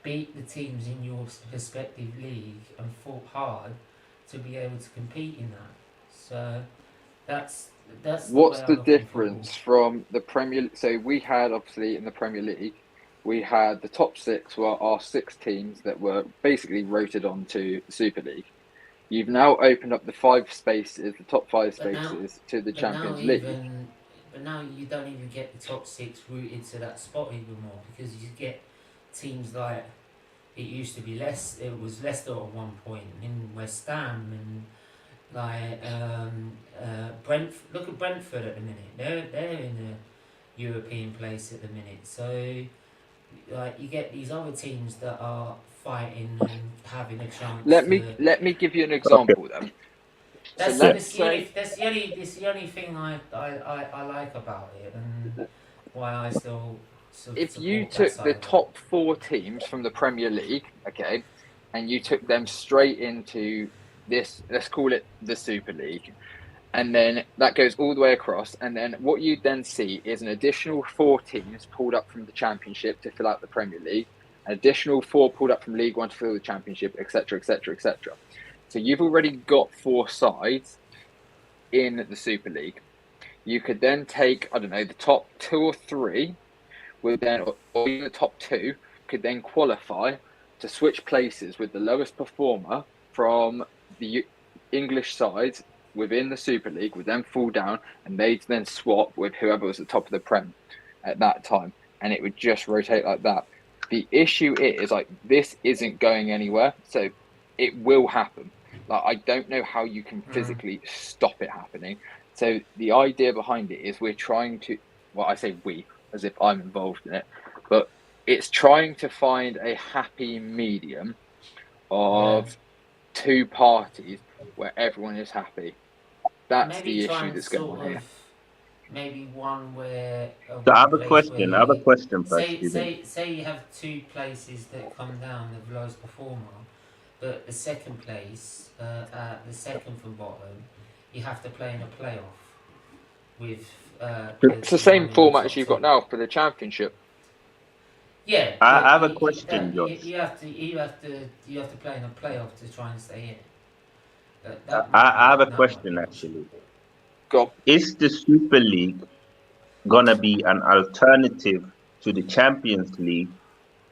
beat the teams in your respective league and fought hard to be able to compete in that. So that's the way
What's
I
the
look on football.
difference from the Premier? So we had obviously in the Premier League, we had the top six were our six teams that were basically rotated onto the Super League. You've now opened up the five spaces, the top five
But now,
spaces to the
but now
Champions League.
even, but now you don't even get the top six rooted to that spot even more because you get teams like it used to be less. It was Leicester at one point in West Ham and Brentford. Look at Brentford at the minute. They're in a European place at the minute. So like you get these other teams that are fighting and having a chance to.
Let me give you an
Okay.
example then. So
That's
Yeah.
let's
that's the only
say
thing I like about it and why I still
if you
support that
took the
side of it.
top four teams from the Premier League, okay, and you took them straight into this, let's call it the Super League, and then that goes all the way across, and then what you then see is an additional four teams pulled up from the Championship to fill out the Premier League. additional 4 pulled up from League One to fill the Championship, etc., etc., etc. So you've already got 4 sides in the Super League. You could then take, I don't know, the top 2 or 3 would then, or even the top 2 could then qualify to switch places with the lowest performer from the English sides within the Super League, would then fall down, and they'd then swap with whoever was at the top of the Prem at that time, and it would just rotate like that. The issue is, like, this isn't going anywhere, so it will happen. Like, I don't know how you can physically stop it happening. So the idea behind it is we're trying to, well, I say we, as if I'm involved in it, but it's trying to find a happy medium of 2 parties where everyone is happy. That's
Maybe
the
try
issue
and
that's going
sort
on here.
of maybe one where
So I
one
have a
place where
question. I have a
you
question first, Stephen.
say you have 2 places that come down the lowest performer, but the second place, the second from bottom, you have to play in a playoff with
It's the
the one
same
in the
format as
top
you've got
2.
now for the Championship.
Yeah,
I
but
have a question, Josh.
you have to play in a playoff to try and stay in. That might
I
be
have a
that might be
question
an option.
actually.
Go.
Is the Super League gonna be an alternative to the Champions League,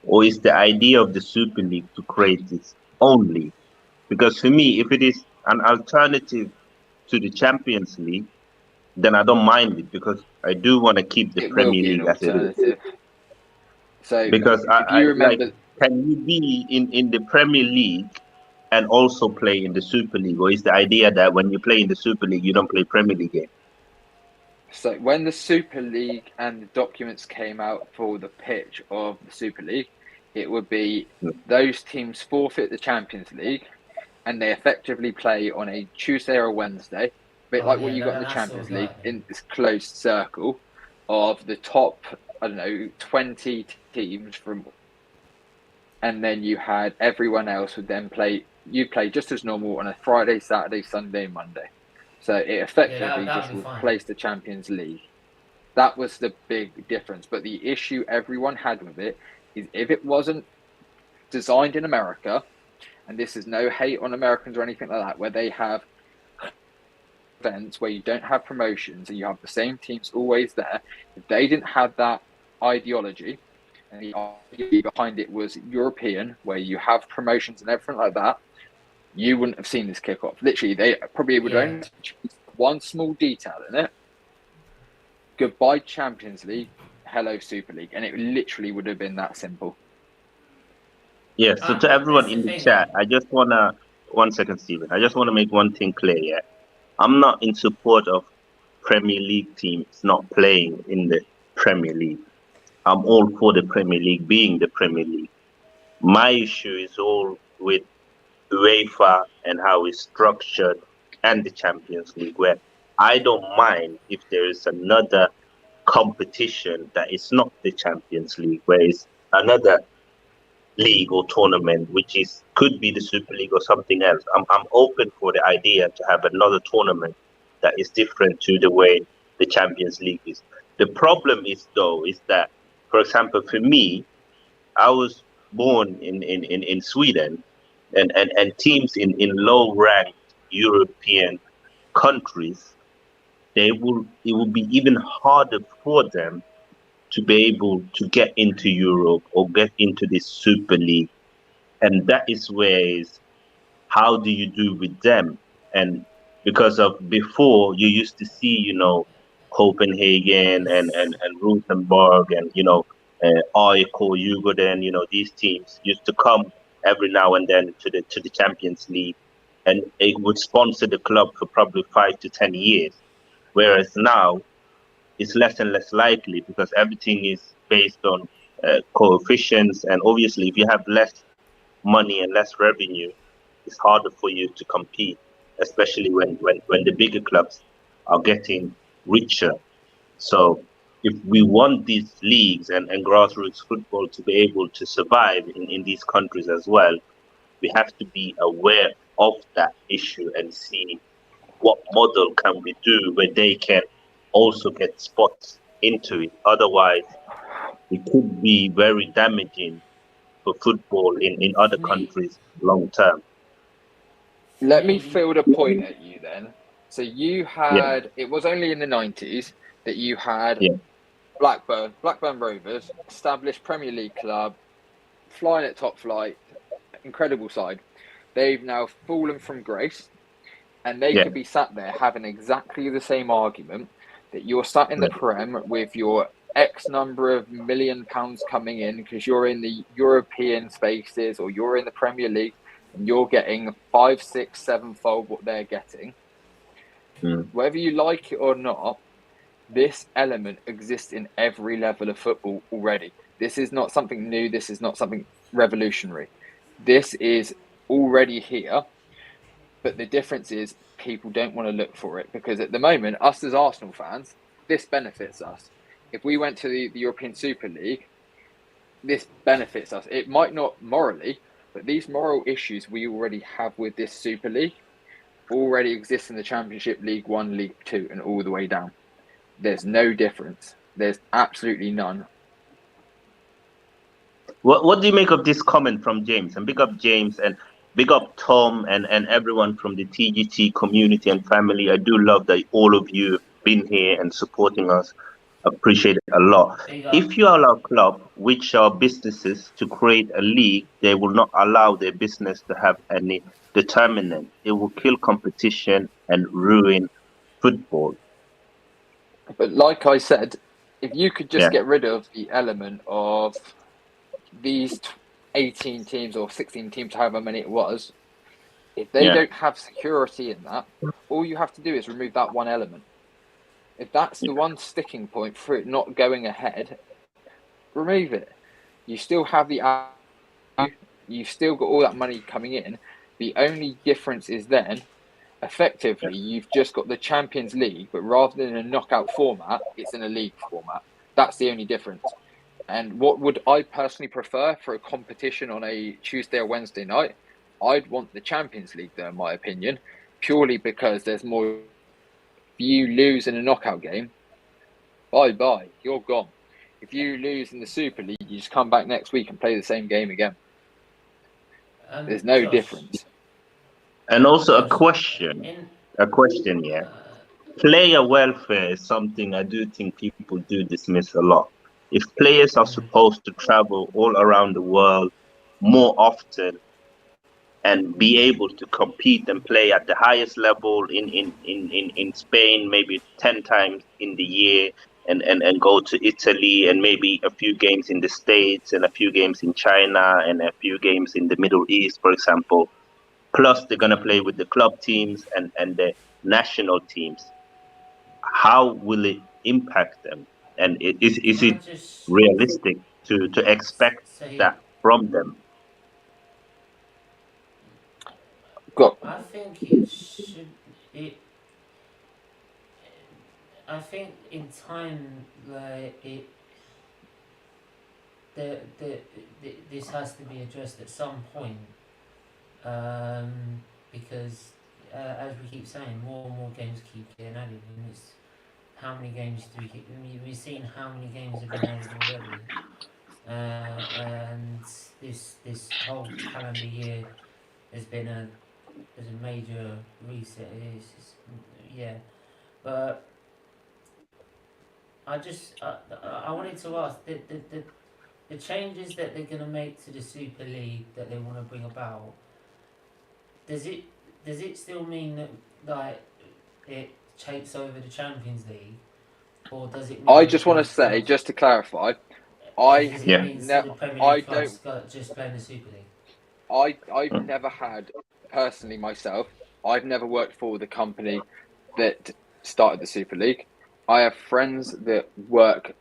or is the idea of the Super League to create its own league? Because for me, if it is an alternative to the Champions League, then I don't mind it because I do want to keep the
It will
Premier
be an
League as it is.
alternative. So
Because
if you
like,
remember,
can you be in the Premier League and also play in the Super League, or is the idea that when you play in the Super League, you don't play Premier League game?
so when the Super League and the documents came out for the pitch of the Super League, it would be those teams forfeit the Champions League and they effectively play on a Tuesday or a Wednesday, a bit
Oh
like what
yeah,
you got in the
that's what
Champions
it's
League,
like then.
in this closed circle of the top, I don't know, 20 teams from, and then you had everyone else would then play, you play just as normal on a Friday, Saturday, Sunday, Monday. So it
Yeah, that
effectively
that'd
just
be fine.
replaced the Champions League. That was the big difference. But the issue everyone had with it is if it wasn't designed in America, and this is no hate on Americans or anything like that, where they have events where you don't have promotions and you have the same teams always there, if they didn't have that ideology, and the idea behind it was European, where you have promotions and everything like that, you wouldn't have seen this kickoff. Literally, they probably would
Yeah.
only change one small detail in it. Goodbye Champions League, hello Super League, and it literally would have been that simple.
Yes. So to
That's
everyone
the
in the
thing.
chat, I just wanna 1 second, Stephen. I just wanna make one thing clear. Yeah, I'm not in support of Premier League teams not playing in the Premier League. I'm all for the Premier League being the Premier League. My issue is all with UEFA and how it's structured and the Champions League, where I don't mind if there is another competition that is not the Champions League, where it's another league or tournament, which is could be the Super League or something else. I'm open for the idea to have another tournament that is different to the way the Champions League is. The problem is though is that, for example, for me, I was born in Sweden, and teams in low ranked European countries, it will be even harder for them to be able to get into Europe or get into this Super League. And that is where is how do you do with them? And because of before you used to see, Copenhagen
It's
and Rosenborg and AIK, Djurgården, these teams used to come every now and then to the Champions League, and it would sponsor the club for probably 5 to 10 years. Whereas now it's less and less likely because everything is based on coefficients, and obviously if you have less money and less revenue, it's harder for you to compete, especially when the bigger clubs are getting richer. So if we want these leagues and grassroots football to be able to survive in these countries as well, we have to be aware of that issue and see what model can we do where they can also get spots into it. Otherwise, it could be very damaging for football in other
Me,
countries long term.
Let me
me,
field a point at you then. So you
Yeah,
had, it was only in the 90s that you had
yeah,
Blackburn Rovers, established Premier League club, flying at top flight, incredible side. They've now fallen from grace, and they
yeah,
could be sat there having exactly the same argument that you're sat in the
yeah,
Prem with your X number of £1 million coming in because you're in the European spaces or you're in the Premier League and you're getting five, six, sevenfold what they're getting.
mm,
Whether you like it or not, this element exists in every level of football already. This is not something new. This is not something revolutionary. This is already here. But the difference is people don't want to look for it because at the moment, us as Arsenal fans, this benefits us. If we went to the European Super League, this benefits us. It might not morally, but these moral issues we already have with this Super League already exist in the Championship, League One, League Two, and all the way down. There's no difference. There's absolutely none.
what do you make of this comment from James? And big up James and big up Tom and everyone from the TGT community and family. I do love that all of you have been here and supporting us. Appreciate it a lot.
big
If
up.
you allow club, which are businesses, to create a league, they will not allow their business to have any determinant. It will kill competition and ruin football.
But like I said, if you could just
Yeah,
get rid of the element of these 18 teams or 16 teams, however many it was, if they
yeah,
don't have security in that, all you have to do is remove that one element. If that's the one sticking point for it not going ahead, remove it. You still have you've still got all that money coming in. The only difference is then,
yeah.
effectively, you've just got the Champions League, but rather than a knockout format, it's in a league format. That's the only difference. And what would I personally prefer for a competition on a Tuesday or Wednesday night? I'd want the Champions League, though, in my opinion, purely because there's more. If you lose in a knockout game, bye bye, you're gone. If you lose in the Super League, you just come back next week and play the same game again. There's no
Josh,
difference.
And also a
Josh,
question,
in
a question, yeah.
uh,
Player welfare is something I do think people do dismiss a lot. If players are supposed to travel all around the world more often and be able to compete and play at the highest level in Spain, maybe 10 times in the year, and go to Italy and maybe a few games in the States and a few games in China and a few games in the Middle East, for example. Plus, they're going to play with the club teams and the national teams. How will it impact them? And
can
is
I
it
just
realistic to expect
say,
that from them?
Got
I think it should it. I think in time, like this has to be addressed at some point, because as we keep saying, more and more games keep getting added, and it's how many games do we keep? We've seen how many games have been added already, and this whole calendar year has been there's a major reset. Yeah, but I wanted to ask the changes that they're gonna make to the Super League that they want to bring about. Does it does it still mean that like it takes over the Champions League, or does it
I
mean
just
that
want to
they
say,
still
just to clarify, I
does it
Yeah.
mean still
ne-
the Premier
I
League clubs
don't
just playing the Super League?
I've never had personally myself. I've never worked for the company that started the Super League. I have friends that work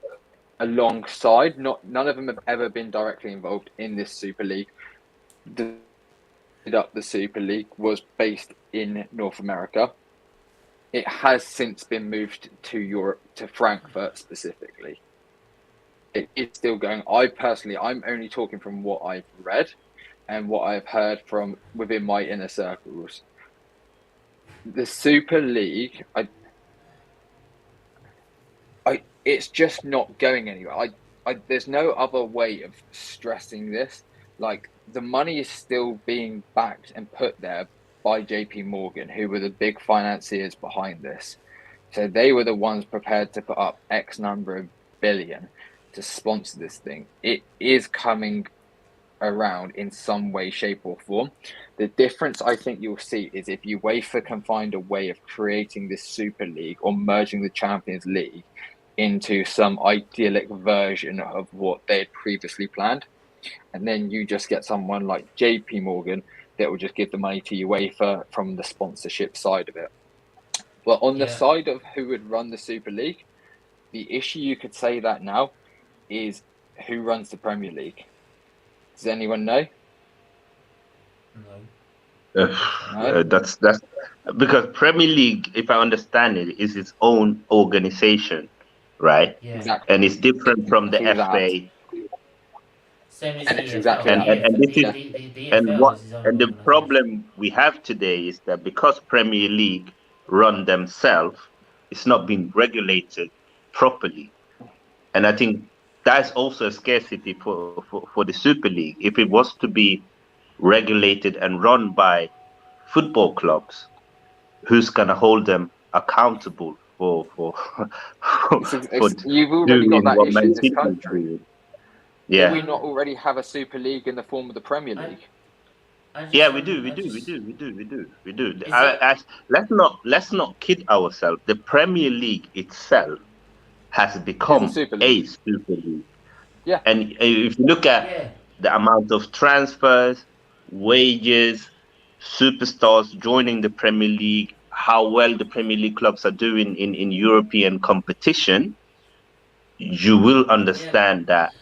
alongside. Not none of them have ever been directly involved in this Super League. The Super League was based in North America. It has since been moved to Europe, to Frankfurt specifically. It is still going. I'm only talking from what I've read and what I've heard from within my inner circles. The Super League, it's just not going anywhere. There's no other way of stressing this. like the money is still being backed and put there by JP Morgan, who were the big financiers behind this. So they were the ones prepared to put up X number of billion to sponsor this thing. It is coming around in some way, shape, or form. The difference I think you'll see is if UEFA can find a way of creating this Super League or merging the Champions League into some idyllic version of what they had previously planned. And then you just get someone like JP Morgan that will just give the money to UEFA from the sponsorship side of it. But on the side of who would run the Super League, the issue you could say that now is who runs the Premier League. Does anyone know?
No.
That's because Premier League, if I understand it, is its own organization, right?
Yeah.
Exactly.
And it's different from the
Exactly
FA.
Same as
And
the
it's
EFL.
exactly that.
And this is
The
and
EFL
what
is his own
and the
organisation.
problem we have today is that because Premier League run themselves, it's not being regulated properly. And I think that's also a scarcity for the Super League. If it was to be regulated and run by football clubs, who's gonna hold them accountable for for
You've already got
doing
that
what
issue
Man
in this
City is
country.
doing?
Do
Yeah.
we not already have a Super League in the form of the Premier
I,
League?
I just,
Yeah, we do, we
I
do, we
just,
do, we do, we do, we do.
is it?
Let's not kid ourselves. The Premier League itself has
Is a
become
Super
a
League.
Super League.
Yeah.
And if you look at
Yeah.
the amount of transfers, wages, superstars joining the Premier League, how well the Premier League clubs are doing in European competition, you will
Yeah.
understand that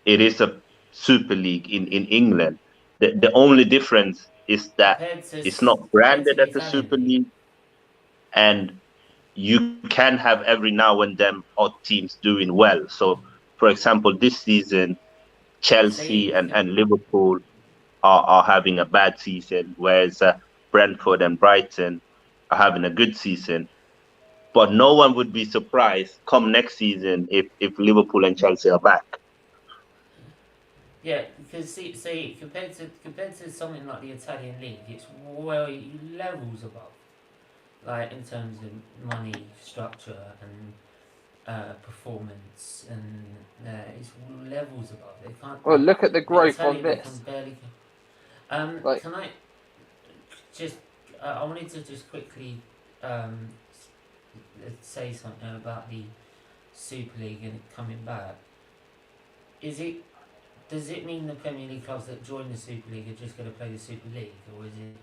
it is a Super League in England. The only difference is that it's not
Compared to
branded
the
as a
Italian
Super
league.
League, and you can have every now and then odd teams doing well. So, for example, this season, Chelsea
See,
and Liverpool are having a bad season, whereas Brentford and Brighton are having a good season. But no one would be surprised come next season if Liverpool and Chelsea are back.
yeah, because see, compared to something like the Italian league, it's well levels above. Like in terms of money structure and performance, and it's levels above. They can't.
Well, look at the
The
growth on
Italian league can
this.
barely.
Like,
Can I just? I wanted to just quickly um, say something about the Super League and it coming back. Is it? Does it mean the Premier League clubs that join the Super League are just going to play the Super League, or is it?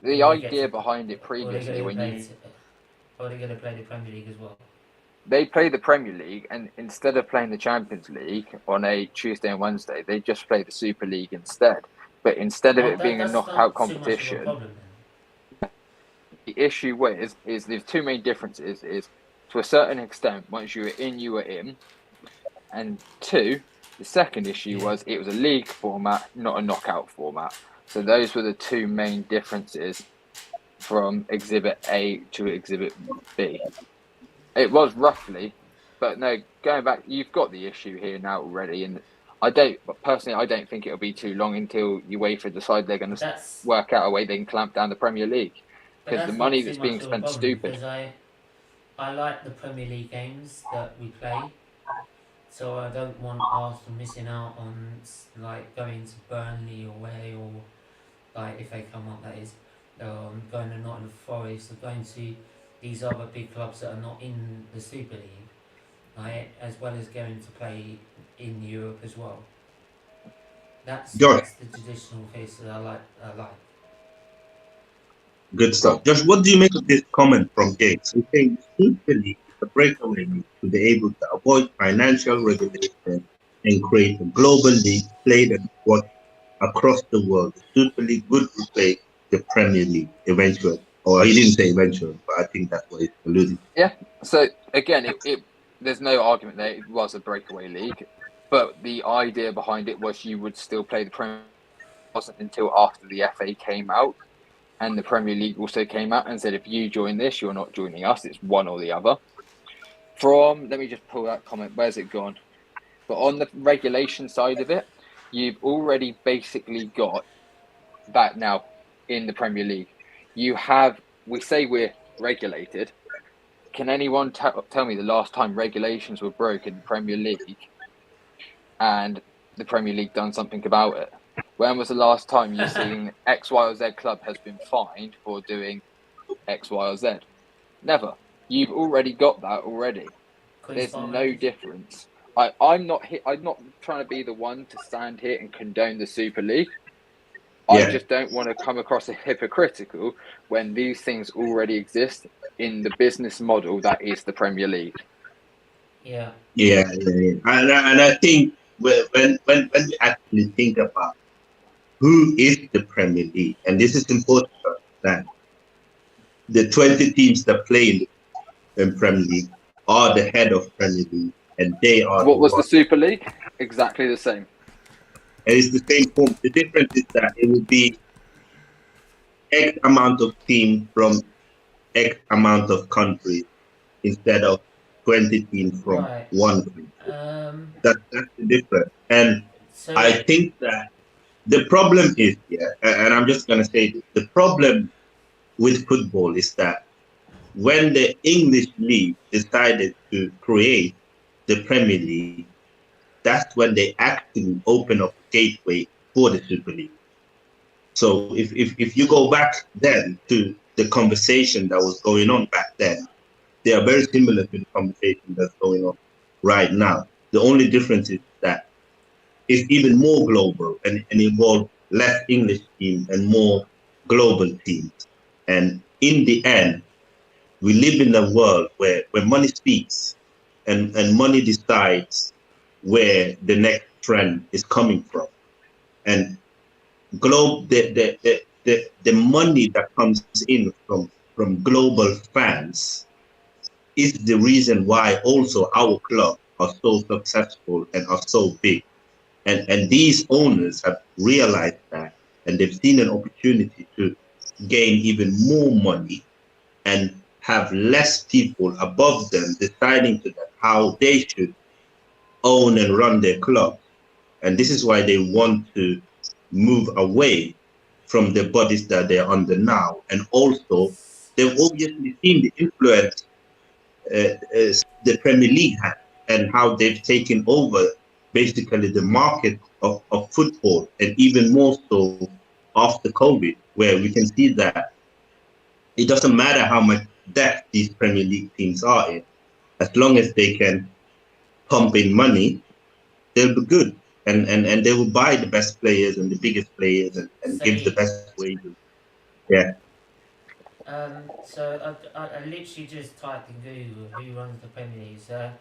the
Or they get
idea
to,
behind it
or are they
previously,
going to
when
play? Or are they going to play the Premier League as well?
they play the Premier League, and instead of playing the Champions League on a Tuesday and Wednesday, they just play the Super League instead. But instead of
Oh,
it being a
that's
knockout
not too much of a
competition,
problem then.
the issue is there's two main differences. Is to a certain extent, once you were in, you were in, and two, the second issue
Yeah.
was it was a league format, not a knockout format. So those were the two main differences from Exhibit A to Exhibit B. It was roughly, but no, going back, you've got the issue here now already, and but personally, I don't think it'll be too long until UEFA decide they're going
But
to
that's
work out a way they can clamp down the Premier League,
but
because the
that's not
money
too
that's
much
being
of a
spent
problem
stupid.
because I like the Premier League games that we play, so I don't want Arsenal missing out on like going to Burnley away, or like if they come up, that is, going to Nottingham Forest or going to these other big clubs that are not in the Super League, right, as well as going to play in Europe as well.
Josh,
That's the traditional face that I like.
good stuff. Josh, what do you make of this comment from Gates? He saying Super League is a breakaway league to be able to avoid financial regulation and create a global league played and watched across the world. The Super League would replace the Premier League eventually. Or he didn't say eventually, but I think that's what he's alluding to.
Yeah. So again, there's no argument there. It was a breakaway league, but the idea behind it was you would still play the Premier. It wasn't until after the FA came out and the Premier League also came out and said, if you join this, you're not joining us. It's one or the other. Let me just pull that comment. Where's it gone? But on the regulation side of it, you've already basically got that now in the Premier League. You have, we say we're regulated. Can anyone tell me the last time regulations were broke in the Premier League and the Premier League done something about it? When was the last time you've seen X, Y, or Z club has been fined for doing X, Y, or Z? Never. You've already got that already.
Quiz
There's
Spartan.
no difference. I'm not I'm not trying to be the one to stand here and condone the Super League. I
Yeah,
just don't want to come across as hypocritical when these things already exist in the business model that is the Premier League.
Yeah.
yeah. And I think when we actually think about who is the Premier League, and this is important to understand, the 20 teams that play in Premier League are the head of Premier League, and they are the
What was the
ones.
Super League? Exactly the same.
And it's the same form. The difference is that it will be X amount of teams from X amount of countries instead of 20 teams from
Right.
one country.
Um.
That's the difference. And
So.
I think that the problem is, yeah, and I'm just going to say this, the problem with football is that when the English league decided to create the Premier League, that's when they actually open up a gateway for the Super League. So if you go back then to the conversation that was going on back then, they are very similar to the conversation that's going on right now. The only difference is that it's even more global and involve less English teams and more global teams. And in the end, we live in a world where money speaks and money decides where the next trend is coming from. And the money that comes in from global fans is the reason why also our club are so successful and are so big. And these owners have realized that, and they've seen an opportunity to gain even more money and have less people above them deciding to them how they should own and run their club. And this is why they want to move away from the bodies that they're under now. And also, they've obviously seen the influence the Premier League has and how they've taken over basically the market of football, and even more so after COVID, where we can see that it doesn't matter how much depth these Premier League teams are in, as long as they can pump in money, they'll be good. And they will buy the best players and the biggest players and give the
Say.
best wages. Yeah,
So I literally just typed in Google who runs the Premier League. So,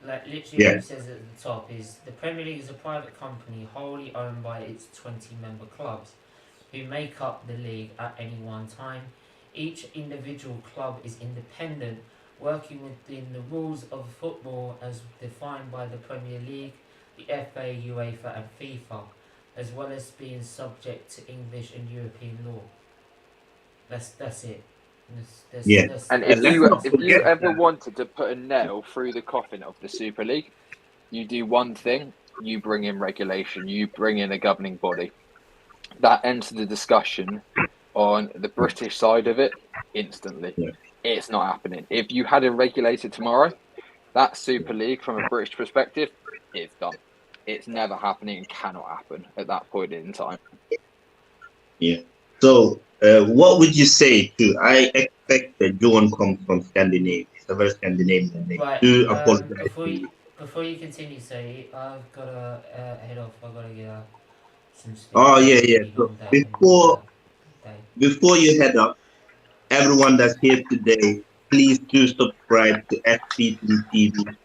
like literally all
yeah,
it says at the top is the Premier League is a private company wholly owned by its 20 member clubs, who make up the league at any one time. Each individual club is independent, working within the rules of football as defined by the Premier League, the FA, UEFA, and FIFA, as well as being subject to English and European law. That's it.
yeah.
And
And let's not
if you
forget
ever
that.
wanted to put a nail through the coffin of the Super League, you do one thing, you bring in regulation, you bring in a governing body. That ends the discussion on the British side of it instantly.
Yeah,
It's not happening. If you had it regulated tomorrow, that Super League from a British perspective is done. It's never happening and cannot happen at that point in time.
yeah. So, what would you say to? I expect that John comes from Scandinavia. It's a very Scandinavian name.
Right.
Do apologize
Before
to
you
you.
before you continue, say I've got to head off. I've got to get some sleep.
Oh
It's been
yeah,
a
yeah.
really
So
long day. Day.
before you head up, everyone that's here today, please do subscribe to FP3 TV.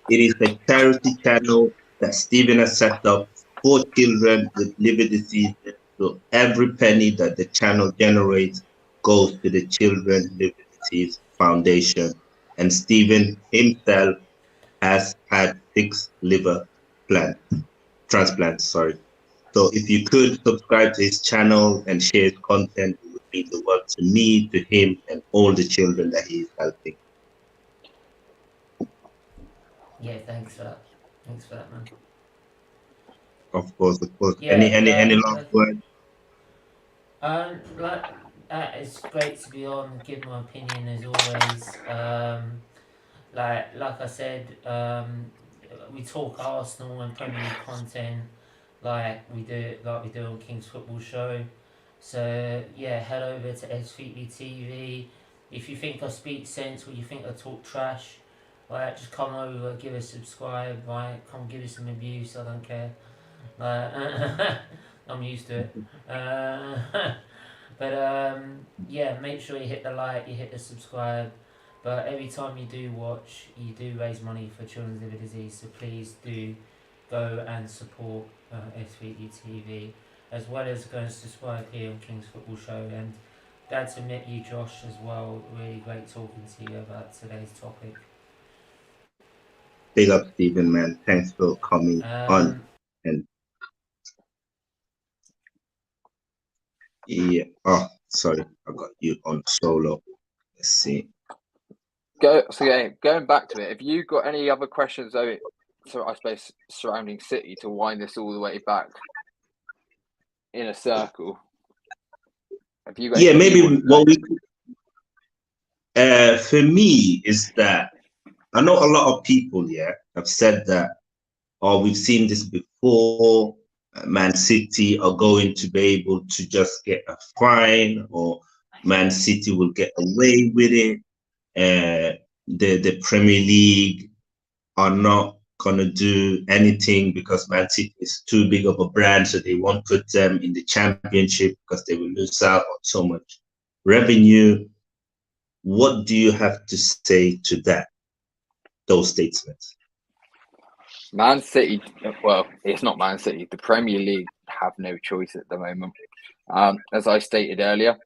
It is a charity channel that Stephen has set up for children with liver diseases. So every penny that the channel generates goes to the Children Liver Disease Foundation. And Stephen himself has had 6 liver transplants. Sorry. So if you could subscribe to his channel and share his content, it would mean the world to me, to him, and all the children that he is helping.
Yeah. Thanks for that. Thanks for that, man.
Of course, of course.
Yeah,
Any last word?
like it's great to be on. Give my opinion as always. Like I said, we talk Arsenal and Premier League content like we do on King's Football Show. So yeah, head over to SVP TV. If you think I speak sense or you think I talk trash, right, just come over, give us a subscribe, right, come give us some abuse. I don't care. I'm used to it. But yeah, make sure you hit the like, you hit the subscribe. But every time you do watch, you do raise money for Children's Liver Disease. So please do go and support SVE TV, as well as go and subscribe here on King's Football Show. And glad to meet you, Josh, as well. Really great talking to you about today's topic.
Big up, Stephen, man. Thanks for coming on. And yeah, oh, sorry, I got you on solo. Let's see.
Going back to it, have you got any other questions though, so I suppose surrounding City to wind this all the way back in a circle? Have you got
maybe what we for me is that I know a lot of people have said that, oh, we've seen this before. Man City are going to be able to just get a fine, or Man City will get away with it. The Premier League are not gonna do anything because Man City is too big of a brand, so they won't put them in the Championship because they will lose out on so much revenue. What do you have to say to those statements?
Man City, well, it's not Man City. The Premier League have no choice at the moment. As I stated earlier,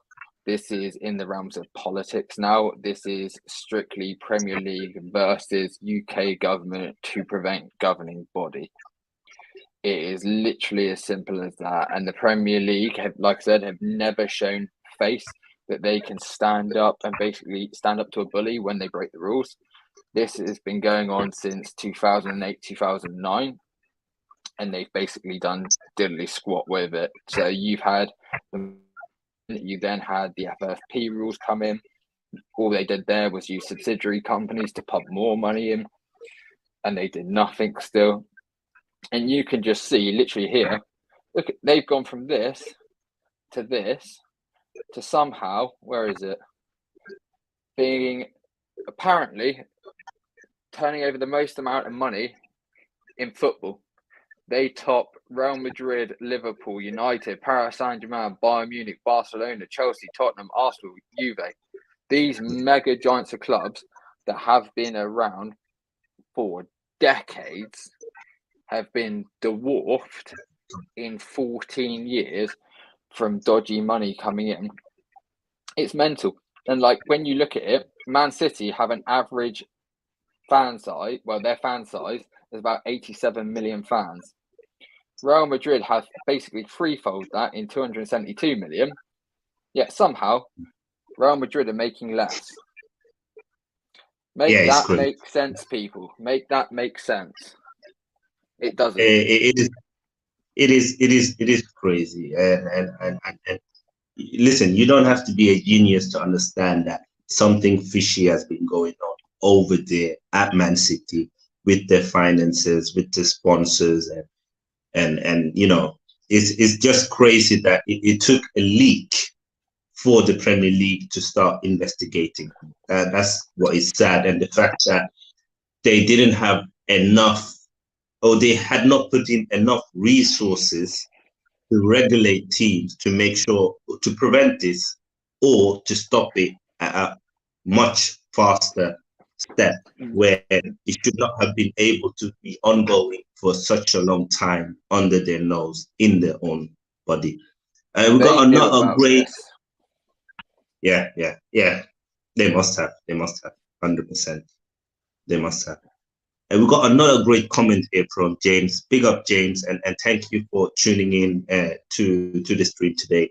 this is in the realms of politics now. This is strictly Premier League versus UK government to prevent governing body. It is literally as simple as that. And the Premier League, like I said, have never shown face that they can stand up and basically stand up to a bully when they break the rules. This has been going on since 2008, 2009, and they've basically done diddly squat with it. So you then had the FFP rules come in. All they did there was use subsidiary companies to pump more money in, and they did nothing still. And you can just see literally here, look, they've gone from this to somehow, where is it? Being apparently turning over the most amount of money in football. They top Real Madrid, Liverpool, United, Paris Saint-Germain, Bayern Munich, Barcelona, Chelsea, Tottenham, Arsenal, Juve. These mega giants of clubs that have been around for decades have been dwarfed in 14 years from dodgy money coming in. It's mental. And like when you look at it, Man City have an average fan size. Well, their fan size is about 87 million fans. Real Madrid have basically threefold that in 272 million. Yet somehow Real Madrid are making less. Make that make sense, people. Make that make sense. It doesn't.
It is crazy. And listen, you don't have to be a genius to understand that something fishy has been going on over there at Man City with their finances, with the sponsors, and you know, it's just crazy that it took a leak for the Premier League to start investigating. That's what is sad, and the fact that they didn't have enough, or they had not put in enough resources to regulate teams to make sure to prevent this or to stop it at a much faster step, where it should not have been able to be ongoing for such a long time under their nose in their own body. We got another great. This. Yeah. They must have 100%. They must have. And we got another great comment here from James. Big up, James, and thank you for tuning in to the stream today.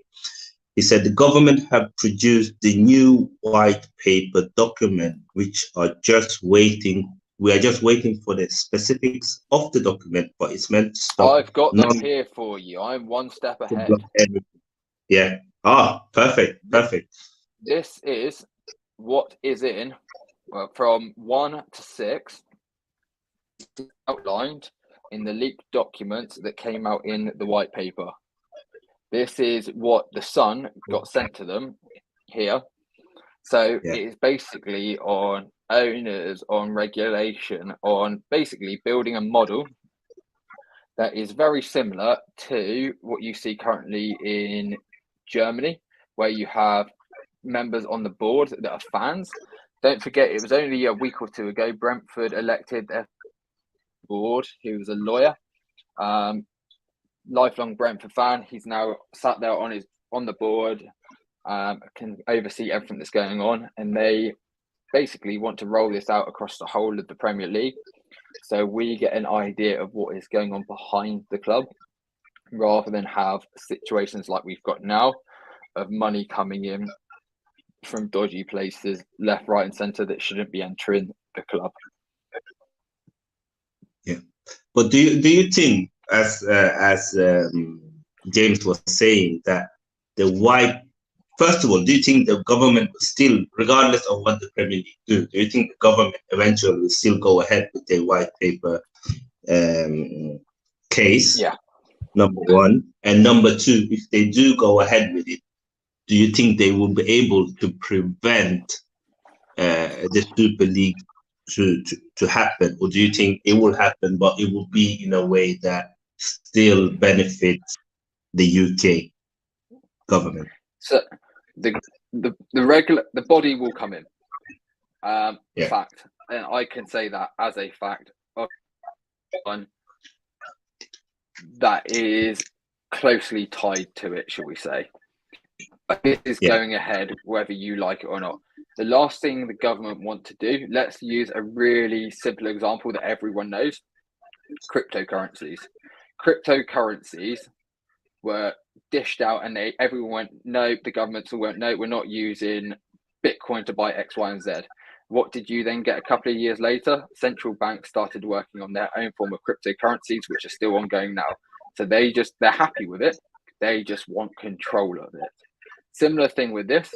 He said the government have produced the new white paper document, which are just waiting We are just waiting for the specifics of the document, but it's meant to stop.
I've got them here for you. I'm one step ahead.
Yeah. Perfect.
This is what is in, from 1 to 6, outlined in the leaked documents that came out in the white paper. This is what the Sun got sent to them here. So it is basically on owners, on regulation, on basically building a model that is very similar to what you see currently in Germany, where you have members on the board that are fans. Don't forget, it was only a week or two ago Brentford elected their board, who was a lawyer, lifelong Brentford fan. He's now sat there on the board, can oversee everything that's going on, and they basically want to roll this out across the whole of the Premier League. So we get an idea of what is going on behind the club, rather than have situations like we've got now of money coming in from dodgy places, left, right, and centre, that shouldn't be entering the club.
Yeah, but do you think, as James was saying, that the white, first of all, do you think the government will still, regardless of what the Premier League do you think the government eventually will still go ahead with their white paper case?
Yeah.
Number one. And number two, if they do go ahead with it, do you think they will be able to prevent the Super League to happen? Or do you think it will happen, but it will be in a way that still benefits the UK government?
So the body will come in. Fact. And I can say that as a fact. One that is closely tied to it, shall we say. This is going ahead whether you like it or not. The last thing the government want to do, let's use a really simple example that everyone knows: cryptocurrencies. Cryptocurrencies were dished out, and everyone went, no, the governments all went, no, we're not using Bitcoin to buy X, Y, and Z. What did you then get a couple of years later? Central banks started working on their own form of cryptocurrencies, which are still ongoing now. So they're happy with it. They just want control of it. Similar thing with this.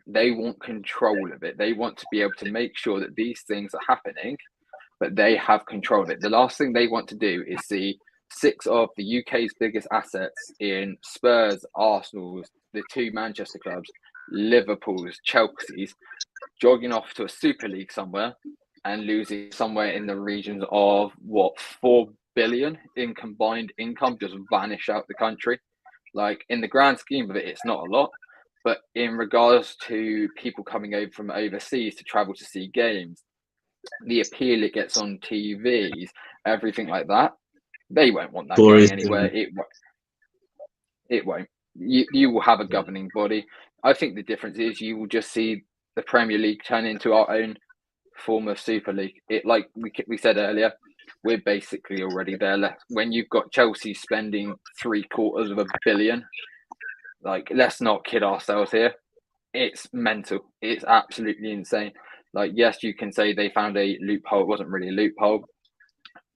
They want control of it. They want to be able to make sure that these things are happening, but they have control of it. The last thing they want to do is see 6 of the UK's biggest assets in Spurs, Arsenal's, the 2 Manchester clubs, Liverpool's, Chelsea's, jogging off to a Super League somewhere and losing somewhere in the regions of 4 billion in combined income, just vanish out the country. Like, in the grand scheme of it, it's not a lot, but in regards to people coming over from overseas to travel to see games, the appeal it gets on TVs, everything like that, they won't want that going anywhere. It won't. You will have a governing body. I think the difference is you will just see the Premier League turn into our own form of Super League. It, like we said earlier, we're basically already there. When you've got Chelsea spending $750 million, like, let's not kid ourselves here. It's mental. It's absolutely insane. Like, yes, you can say they found a loophole. It wasn't really a loophole,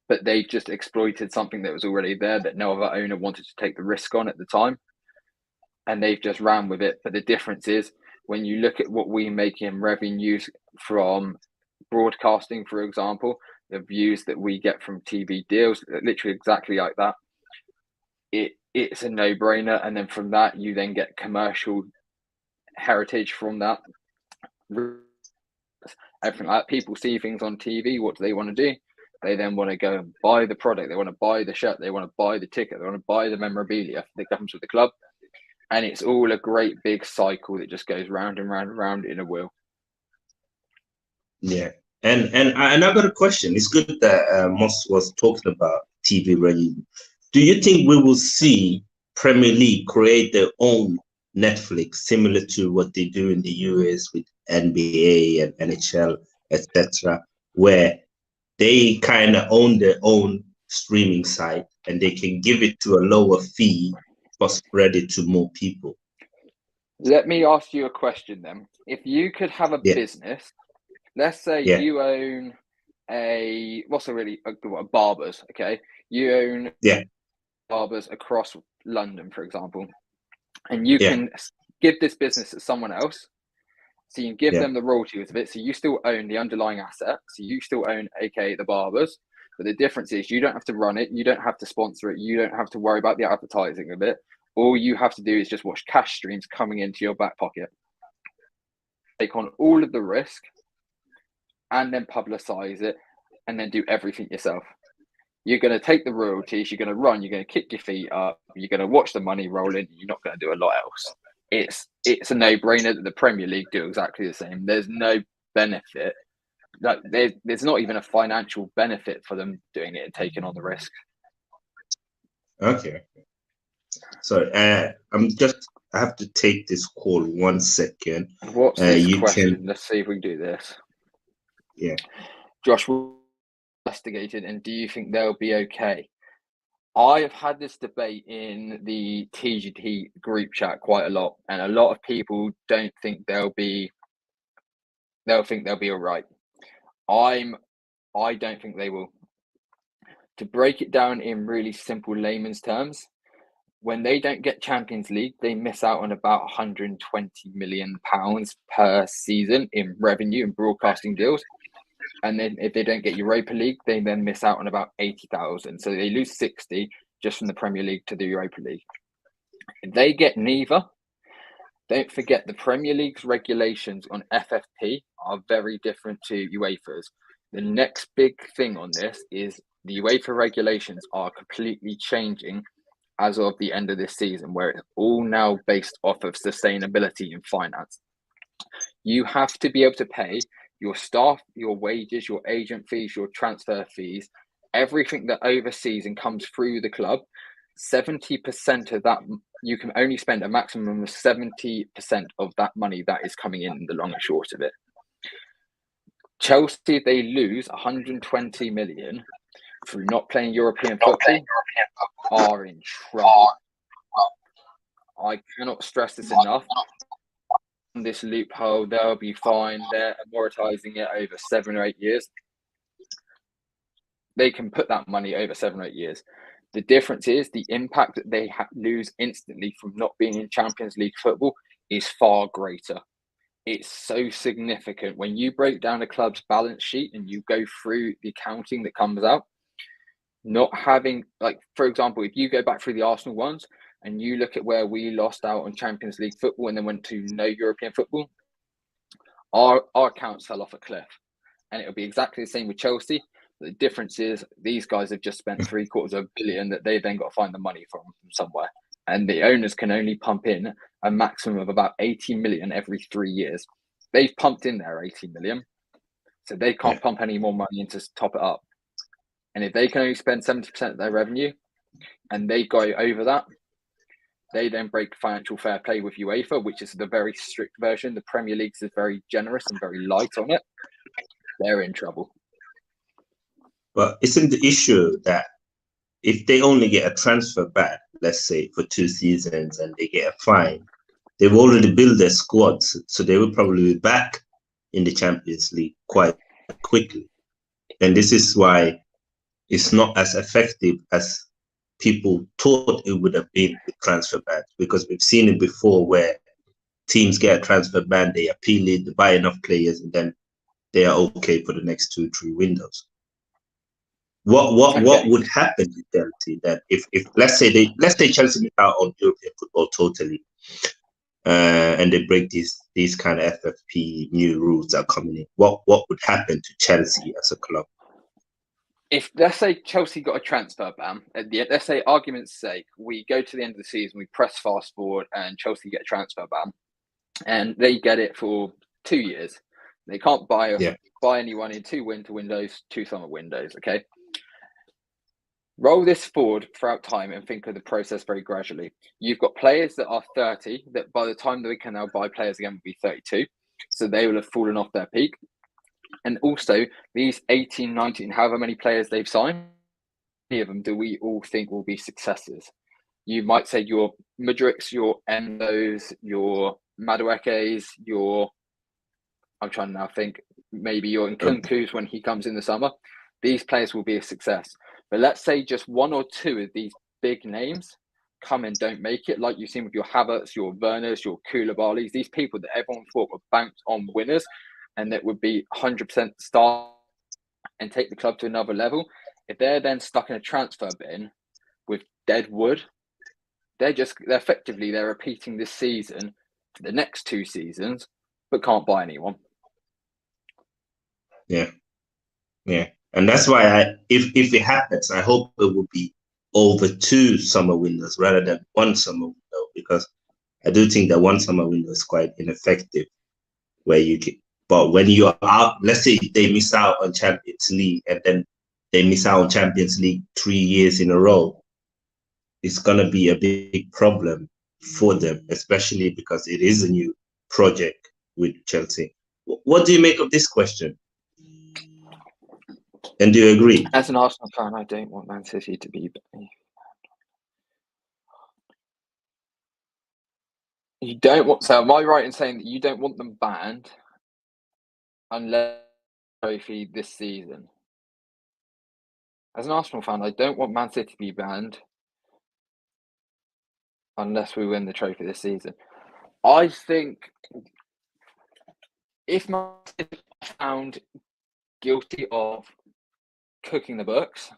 but they just exploited something that was already there that no other owner wanted to take the risk on at the time. And they've just ran with it. But the difference is, when you look at what we make in revenues from broadcasting, for example, the views that we get from TV deals, literally exactly like that, it's a no-brainer. And then from that, you then get commercial heritage from that. Everything like that. People see things on TV. What do they want to do? They then want to go and buy the product. They want to buy the shirt. They want to buy the ticket. They want to buy the memorabilia that comes with the club. And it's all a great big cycle that just goes round and round and round in a wheel.
Yeah. And I got a question. It's good that Moss was talking about TV ready. Do you think we will see Premier League create their own Netflix, similar to what they do in the US with NBA and NHL, etc., where they kind of own their own streaming site and they can give it to a lower fee but spread it to more people?
Let me ask you a question then. If you could have a business, let's say you own barbers. Okay, you own
Yeah.
barbers across London, for example, and you
Yeah.
can give this business to someone else. So you can give
Yeah.
them the royalties of it. So you still own the underlying asset. So you still own, aka the barbers. But the difference is you don't have to run it. You don't have to sponsor it. You don't have to worry about the advertising of it. All you have to do is just watch cash streams coming into your back pocket. Take on all of the risk and then publicize it and then do everything yourself. You're going to take the royalties, you're going to run, you're going to kick your feet up, you're going to watch the money roll in, you're not going to do a lot else. It's a no-brainer that the Premier League do exactly the same. There's no benefit. Like there's not even a financial benefit for them doing it and taking on the risk.
Okay. So I have to take this call 1 second.
What's this
You
question?
can,
Let's see if we can do this.
yeah.
Josh, investigated, and do you think they'll be okay? I have had this debate in the TGT group chat quite a lot, and a lot of people don't think they'll be all right. I don't think they will. To break it down in really simple layman's terms, when they don't get Champions League, they miss out on about £120 million per season in revenue and broadcasting deals. And then if they don't get Europa League, they then miss out on about 80,000. So they lose 60 just from the Premier League to the Europa League. If they get neither, don't forget the Premier League's regulations on FFP are very different to UEFA's. The next big thing on this is the UEFA regulations are completely changing as of the end of this season, where it's all now based off of sustainability and finance. You have to be able to pay your staff, your wages, your agent fees, your transfer fees, everything that oversees and comes through the club. 70% of that, you can only spend a maximum of 70% of that money that is coming in the long and short of it. Chelsea, they lose 120 million through not playing European football, are in trouble. I cannot stress this enough. This loophole, they'll be fine. They're amortizing it over 7 or 8 years. They can put that money over 7 or 8 years. The difference is the impact that they lose instantly from not being in Champions League football is far greater. It's so significant. When you break down a club's balance sheet and you go through the accounting that comes out, not having, like, for example, if you go back through the Arsenal ones and you look at where we lost out on Champions League football and then went to no European football, our accounts fell off a cliff. And it'll be exactly the same with Chelsea. The difference is these guys have just spent $750 million that they then got to find the money from somewhere. And the owners can only pump in a maximum of about 80 million every 3 years. They've pumped in their 80 million. So they can't pump any more money in to top it up. And if they can only spend 70% of their revenue and they go over that, they then break financial fair play with UEFA, which is the very strict version. The Premier League is very generous and very light on it. They're in trouble.
But isn't the issue that if they only get a transfer ban, let's say for 2 seasons, and they get a fine, they've already built their squads, so they will probably be back in the Champions League quite quickly. And this is why it's not as effective as people thought it would have been with transfer bans, because we've seen it before where teams get a transfer ban, they appeal it, they buy enough players, and then they are okay for the next 2-3 windows. What would happen to Chelsea then if let's say Chelsea miss out on European football totally, and they break these kind of FFP new rules that are coming in? What would happen to Chelsea as a club?
If, let's say, Chelsea got a transfer ban, let's say, argument's sake, we go to the end of the season, we press fast forward, and Chelsea get a transfer ban, and they get it for 2 years. They can't buy anyone in 2 winter windows, 2 summer windows, okay? Roll this forward throughout time and think of the process very gradually. You've got players that are 30, that by the time that we can now buy players again will be 32. So they will have fallen off their peak. And also, these 18, 19, however many players they've signed, many of them do we all think will be successes? You might say your Mudriks, your Endos, your Maduekes, I'm trying to now think, maybe your Nkunku's when he comes in the summer, these players will be a success. But let's say just one or two of these big names come and don't make it, like you've seen with your Havertz, your Werners, your Koulibalys, these people that everyone thought were banked on winners and that would be 100% start and take the club to another level. If they're then stuck in a transfer bin with dead wood, they're effectively repeating this season for the next 2 seasons, but can't buy anyone.
Yeah. And that's why if it happens, I hope it will be over 2 summer windows rather than 1 summer window, because I do think that 1 summer window is quite ineffective. But when you're out, let's say they miss out on Champions League and then they miss out on Champions League 3 years in a row, it's gonna be a big problem for them, especially because it is a new project with Chelsea. What do you make of this question? And do you agree?
As an Arsenal fan, I don't want Man City to be. You don't want. So, am I right in saying that you don't want them banned unless trophy this season? As an Arsenal fan, I don't want Man City to be banned unless we win the trophy this season. I think if Man City are found guilty of cooking the books,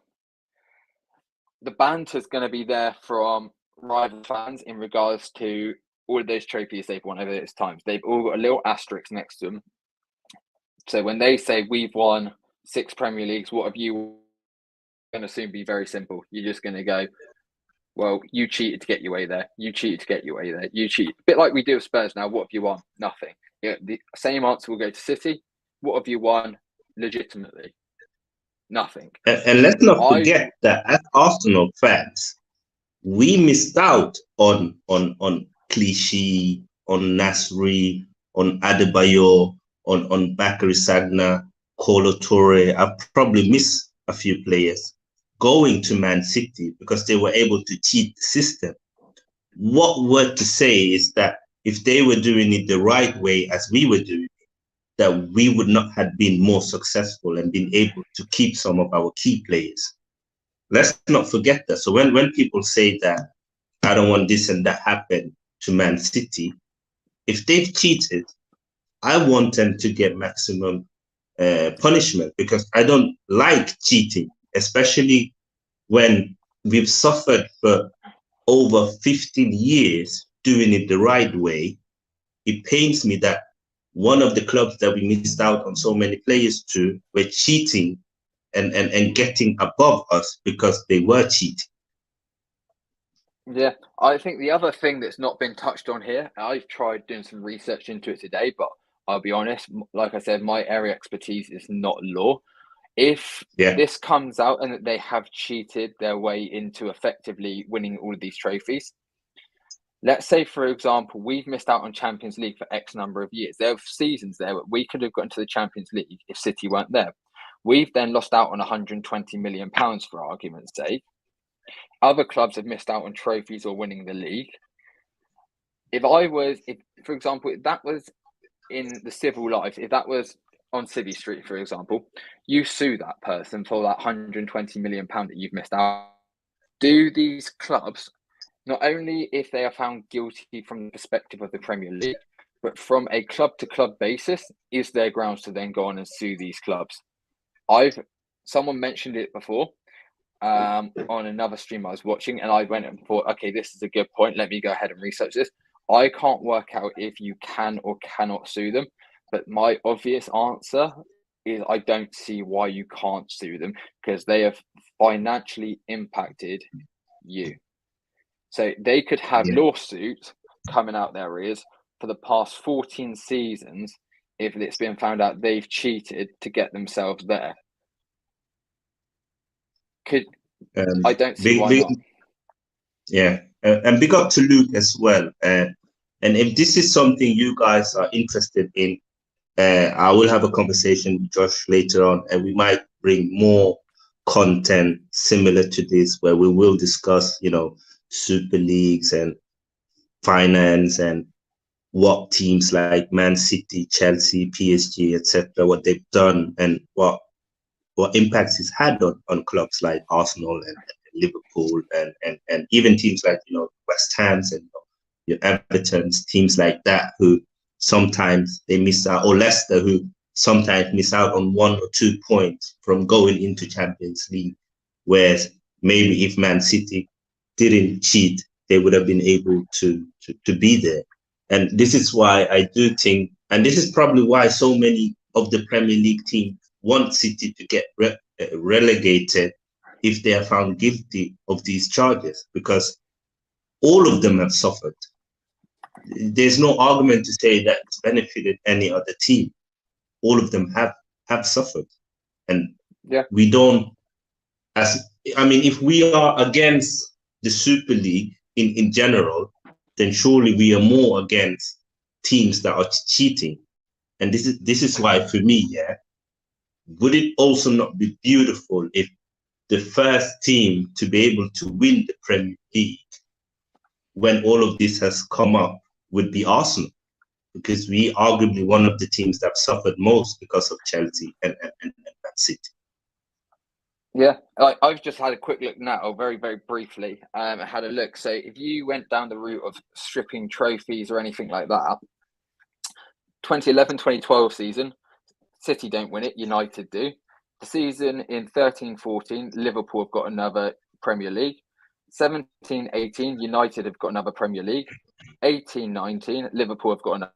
the banter's going to be there from rival fans in regards to all of those trophies they've won over those times. They've all got a little asterisk next to them. So when they say we've won 6 Premier Leagues, what have you? Going to soon be very simple. You're just going to go, well, you cheated to get your way there. You cheated to get your way there. You cheated. A bit like we do with Spurs now. What have you won? Nothing. Yeah, the same answer will go to City. What have you won legitimately? Nothing.
And let's not forget that as Arsenal fans, we missed out on Clichy, on Nasri, on Adebayor, on Bakary Sagna, Kolo Toure. I've probably missed a few players going to Man City because they were able to cheat the system. What we're to say is that if they were doing it the right way as we were doing it, that we would not have been more successful and been able to keep some of our key players. Let's not forget that. So when people say that I don't want this and that happen to Man City, if they've cheated, I want them to get maximum punishment, because I don't like cheating, especially when we've suffered for over 15 years doing it the right way. It pains me that one of the clubs that we missed out on so many players to were cheating and getting above us because they were cheating.
Yeah, I think the other thing that's not been touched on here, I've tried doing some research into it today, but I'll be honest, like I said, my area expertise is not law. If this comes out and that they have cheated their way into effectively winning all of these trophies, let's say, for example, we've missed out on Champions League for X number of years. There are seasons there where we could have gotten to the Champions League if City weren't there. We've then lost out on £120 million, for argument's sake. Other clubs have missed out on trophies or winning the league. If, for example, if that was in the civil life, if that was on Civvy Street, for example, you sue that person for that £120 million that you've missed out. Do these clubs, not only if they are found guilty from the perspective of the Premier League, but from a club-to-club basis, is there grounds to then go on and sue these clubs? Someone mentioned it before on another stream I was watching, and I went and thought, okay, this is a good point. Let me go ahead and research this. I can't work out if you can or cannot sue them, but my obvious answer is I don't see why you can't sue them, because they have financially impacted you. So they could have lawsuits coming out their ears for the past 14 seasons if it's been found out they've cheated to get themselves there. I don't see why not.
Yeah, and big up to Luke as well. And if this is something you guys are interested in, I will have a conversation with Josh later on, and we might bring more content similar to this, where we will discuss, Super Leagues and finance and what teams like Man City, Chelsea, PSG, etc., what they've done and what impacts it's had on clubs like Arsenal and Liverpool and even teams like West Ham's and Everton's, teams like that who sometimes they miss out, or Leicester who sometimes miss out on 1 or 2 points from going into Champions League. Whereas maybe if Man City didn't cheat, they would have been able to be there. And this is why I do think, and this is probably why so many of the Premier League teams want City to get relegated if they are found guilty of these charges, because all of them have suffered. There's no argument to say that it's benefited any other team. All of them have suffered, and we don't. If we are against the Super League in general, then surely we are more against teams that are cheating. And this is why, for me, would it also not be beautiful if the first team to be able to win the Premier League when all of this has come up would be Arsenal, because we arguably one of the teams that have suffered most because of Chelsea and Man City.
Yeah, I've just had a quick look now, very, very briefly. I had a look. So if you went down the route of stripping trophies or anything like that, 2011-2012 season, City don't win it, United do. The season in 13-14, Liverpool have got another Premier League. 17-18, United have got another Premier League. 18-19, Liverpool have got another.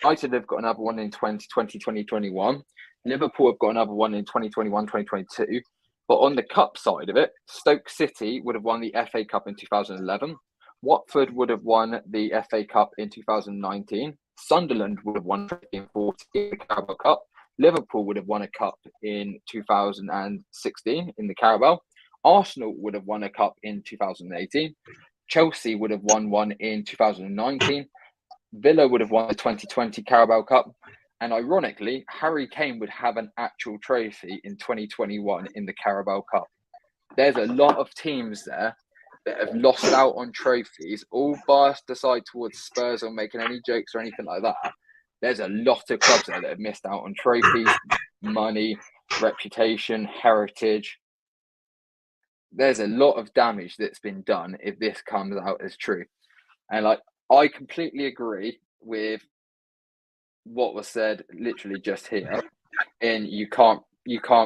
United have got another one in 2020-2021. Liverpool have got another one in 2021-2022. But on the cup side of it, Stoke City would have won the FA Cup in 2011. Watford would have won the FA Cup in 2019. Sunderland would have won in 14 the Carabao Cup. Liverpool would have won a cup in 2016 in the Carabao. Arsenal would have won a cup in 2018. Chelsea would have won one in 2019. Villa would have won the 2020 Carabao Cup. And ironically, Harry Kane would have an actual trophy in 2021 in the Carabao Cup. There's a lot of teams there that have lost out on trophies, all biased aside towards Spurs or making any jokes or anything like that. There's a lot of clubs there that have missed out on trophies, money, reputation, heritage. There's a lot of damage that's been done if this comes out as true. And I completely agree with what was said literally just here. And you can't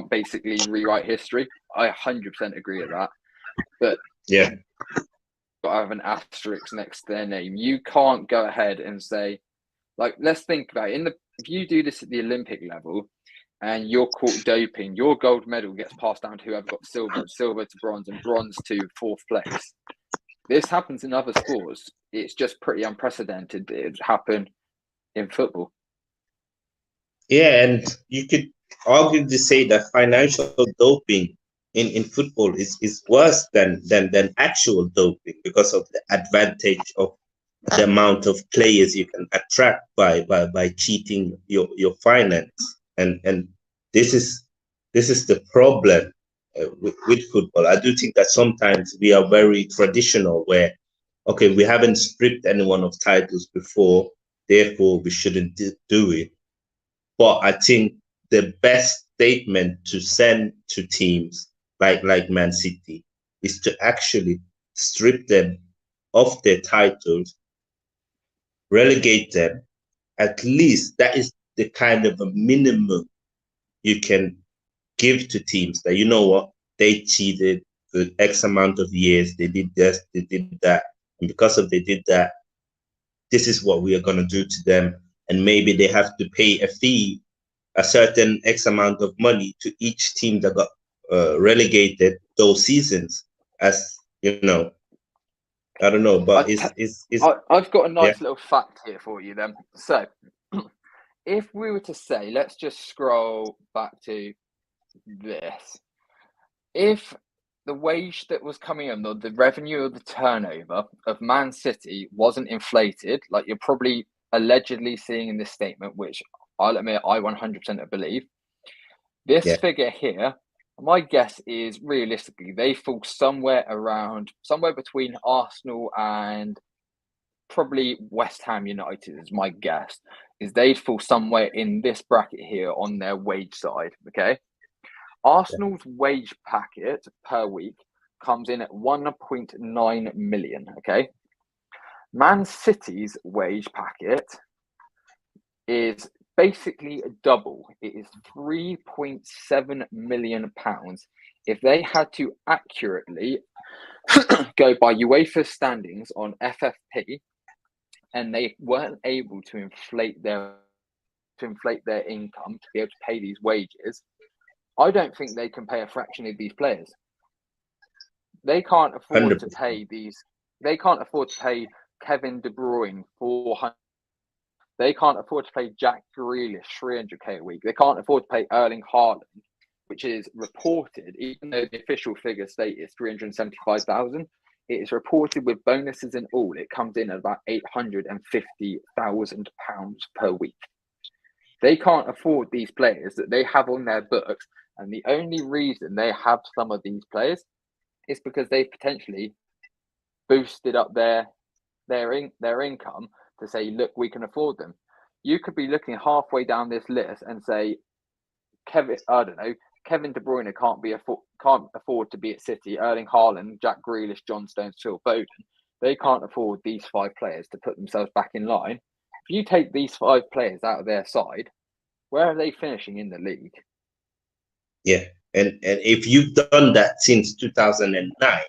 basically rewrite history. I 100% agree with that. But
yeah,
I have an asterisk next to their name. You can't go ahead and say, let's think about it. If you do this at the Olympic level and you're caught doping, your gold medal gets passed down to whoever got silver to bronze, and bronze to fourth place. This happens in other sports. It's just pretty unprecedented that it happened in football.
Yeah, and you could arguably say that financial doping in football is worse than actual doping, because of the advantage of the amount of players you can attract by cheating your finance. And this is the problem with football. I do think that sometimes we are very traditional, where okay, we haven't stripped anyone of titles before, therefore we shouldn't do it. But I think the best statement to send to teams like Man City is to actually strip them of their titles, relegate them. At least that is the kind of a minimum you can give to teams, that, you know what, they cheated for X amount of years, they did this, they did that, and because of they did that, this is what we are going to do to them. And maybe they have to pay a fee, a certain X amount of money to each team that got relegated those seasons. As you know, I don't know, but
I've got a nice little fact here for you then. So if we were to say, let's just scroll back to this. If the wage that was coming in, the revenue or the turnover of Man City wasn't inflated, like you're probably allegedly seeing in this statement, which I'll admit I 100% believe, this figure here, my guess is realistically they fall somewhere between Arsenal and probably West Ham United is my guess, is they'd fall somewhere in this bracket here on their wage side, okay? Arsenal's wage packet per week comes in at 1.9 million, okay? Man City's wage packet is basically double. It is 3.7 million pounds. If they had to accurately go by UEFA standings on FFP, and they weren't able to inflate their income to be able to pay these wages, I don't think they can pay a fraction of these players. They can't afford
100%.
to pay these. They can't afford to pay Kevin De Bruyne 400. They can't afford to pay Jack Grealish 300k a week. They can't afford to pay Erling Haaland, which is reported, even though the official figure state is 375,000. It is reported with bonuses and all. It comes in at about £850,000 per week. They can't afford these players that they have on their books, and the only reason they have some of these players is because they've potentially boosted up their income to say, look, we can afford them. You could be looking halfway down this list and say, Kevin De Bruyne can't afford to be at City. Erling Haaland, Jack Grealish, John Stones, Phil Foden, they can't afford these 5 players to put themselves back in line. If you take these 5 players out of their side, where are they finishing in the league?
Yeah, and if you've done that since 2009,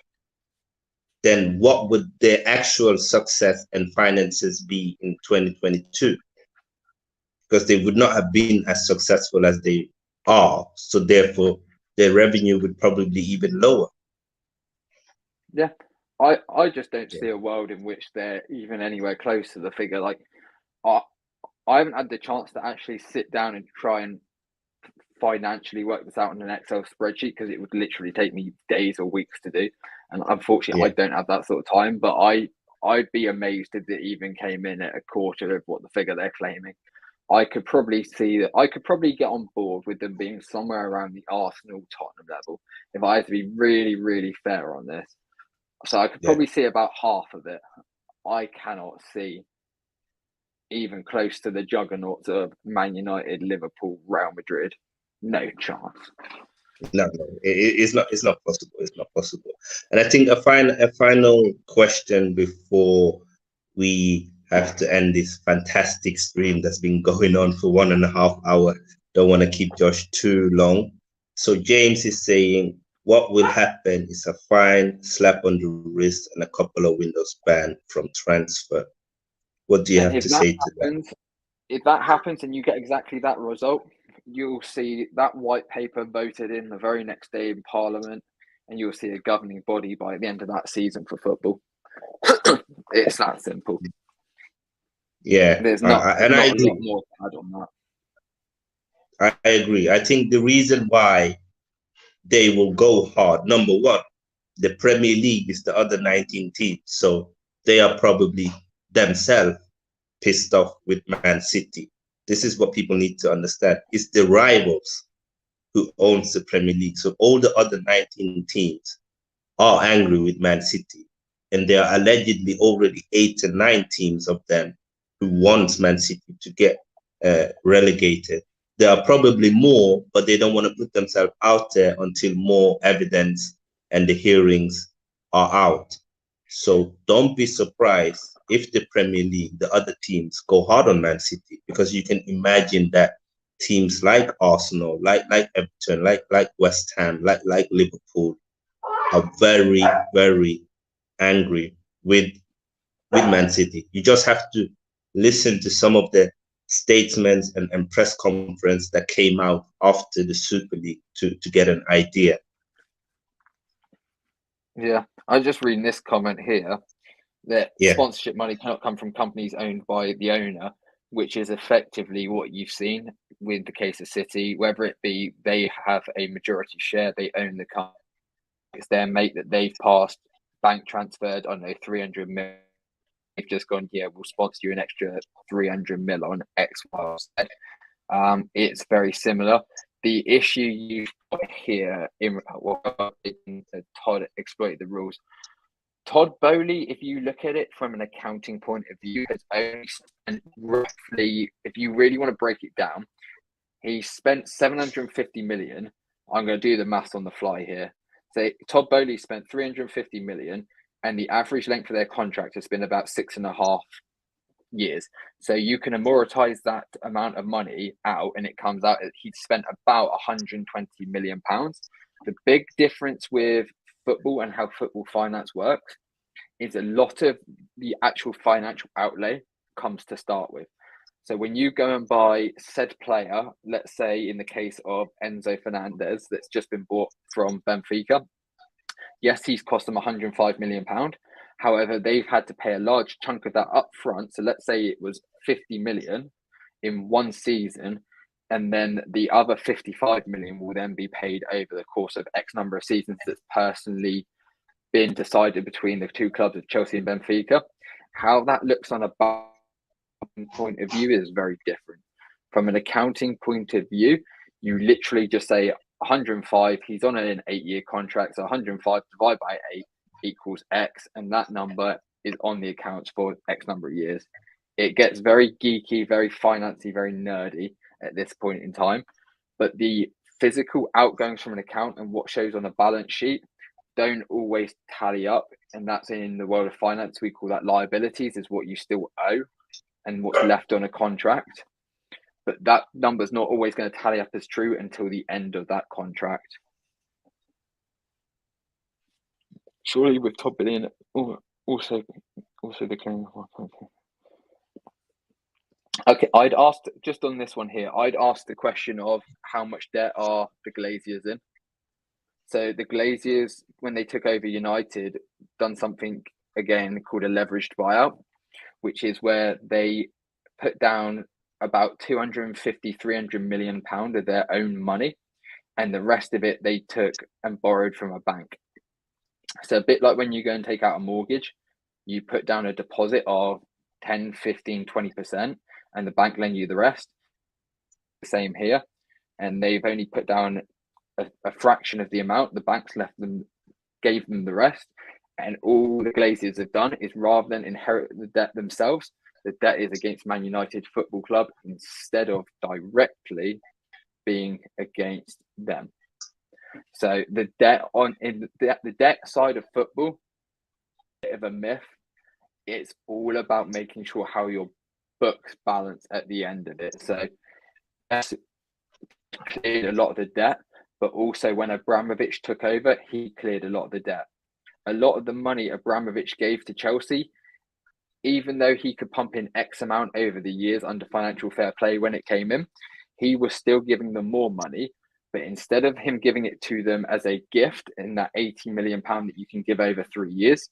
then what would their actual success and finances be in 2022? Because they would not have been as successful as they are. So therefore, their revenue would probably be even lower.
Yeah, I just don't see a world in which they're even anywhere close to the figure. Like, I haven't had the chance to actually sit down and try and financially work this out in an Excel spreadsheet, because it would literally take me days or weeks to do. And unfortunately, I don't have that sort of time. But I'd be amazed if it even came in at a quarter of what the figure they're claiming. I could probably see that. I could probably get on board with them being somewhere around the Arsenal Tottenham level if I had to be really, really fair on this. So I could probably see about half of it. I cannot see even close to the juggernauts of Man United, Liverpool, Real Madrid. No chance.
No, it's not. It's not possible. It's not possible. And I think a final question before we have to end this fantastic stream that's been going on for 1.5 hours. Don't want to keep Josh too long. So James is saying, what will happen is a fine, slap on the wrist, and a couple of windows ban from transfer. What do you have to say to that?
If that happens and you get exactly that result, you'll see that white paper voted in the very next day in Parliament, and you'll see a governing body by the end of that season for football. It's that simple.
Yeah,
there's not a lot more to add on
that. I agree. I think the reason why they will go hard, number one, the Premier League is the other 19 teams, so they are probably themselves pissed off with Man City. This is what people need to understand. It's the rivals who owns the Premier League. So all the other 19 teams are angry with Man City. And there are allegedly already 8 to 9 teams of them who wants Man City to get relegated. There are probably more, but they don't want to put themselves out there until more evidence and the hearings are out. So don't be surprised if the Premier League, the other teams, go hard on Man City, because you can imagine that teams like Arsenal, like Everton, like West Ham, like Liverpool, are very, very angry with Man City. You just have to listen to some of the statements and press conference that came out after the Super League to get an idea.
Yeah, I'm just reading this comment here that sponsorship money cannot come from companies owned by the owner, which is effectively what you've seen with the case of City, whether it be they have a majority share, they own the company, it's their mate that they've passed, bank transferred, I don't know, 300 million. They've just gone, yeah, we'll sponsor you an extra 300 mil on X, Y, Z. It's very similar. The issue you've got here, Todd exploited the rules. Todd Bowley, if you look at it from an accounting point of view, has only spent roughly, if you really want to break it down, he spent 750 million. I'm going to do the maths on the fly here. So Todd Bowley spent 350 million, and the average length of their contract has been about 6.5 years. So you can amortize that amount of money out, and it comes out he'd spent about 120 million pounds. The big difference with football and how football finance works is a lot of the actual financial outlay comes to start with. So when you go and buy said player, let's say in the case of Enzo Fernandez, that's just been bought from Benfica, yes, he's cost them 105 million pound. However, they've had to pay a large chunk of that up front. So let's say it was 50 million in one season, and then the other 55 million will then be paid over the course of X number of seasons that's personally been decided between the two clubs of Chelsea and Benfica. How that looks on a point of view is very different. From an accounting point of view, you literally just say 105, he's on an 8-year contract, so 105 divided by 8 equals X, and that number is on the accounts for X number of years. It gets very geeky, very financy, very nerdy at this point in time, but the physical outgoings from an account and what shows on a balance sheet don't always tally up, and that's in the world of finance. We call that liabilities, is what you still owe and what's left on a contract. But that number's not always going to tally up as true until the end of that contract. Surely with top billion, also the claim. Okay, I'd asked just on this one here. I'd asked the question of how much debt are the Glaziers in. So the Glaziers, when they took over United, done something again called a leveraged buyout, which is where they put down about 250, 300 million pound of their own money, and the rest of it they took and borrowed from a bank. So a bit like when you go and take out a mortgage, you put down a deposit of 10, 15, 20%, and the bank lend you the rest. The same here. And they've only put down a fraction of the amount. The banks gave them the rest. And all the Glaziers have done is, rather than inherit the debt themselves, the debt is against Man United Football Club instead of directly being against them. So the debt the debt side of football, a bit of a myth. It's all about making sure how your books balance at the end of it. So yes, cleared a lot of the debt, but also when Abramovich took over, he cleared a lot of the debt. A lot of the money Abramovich gave to Chelsea, even though he could pump in X amount over the years under financial fair play when it came in, he was still giving them more money. But instead of him giving it to them as a gift in that 80 million pound that you can give over 3 years,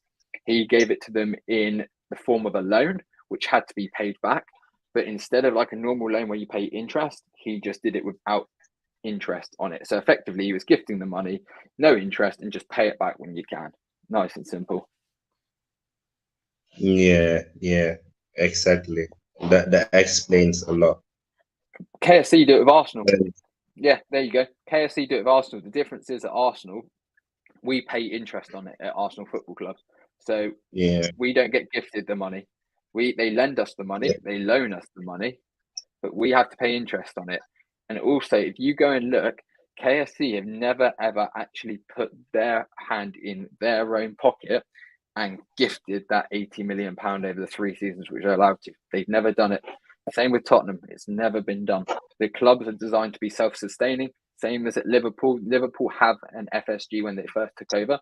he gave it to them in the form of a loan, which had to be paid back. But instead of like a normal loan where you pay interest, he just did it without interest on it. So effectively, he was gifting the money, no interest, and just pay it back when you can. Nice and simple.
Yeah, exactly. That explains a lot.
KFC do it with Arsenal. Yeah, there you go. KFC do it with Arsenal. The difference is at Arsenal, we pay interest on it at Arsenal Football Club. So we don't get gifted the money. They lend us the money, they loan us the money, but we have to pay interest on it. And also, if you go and look, KFC have never ever actually put their hand in their own pocket and gifted that 80 million pound over the 3 seasons which they're allowed to. They've never done it. Same with Tottenham. It's never been done. The clubs are designed to be self-sustaining. Same as at Liverpool. Liverpool have an FSG when they first took over,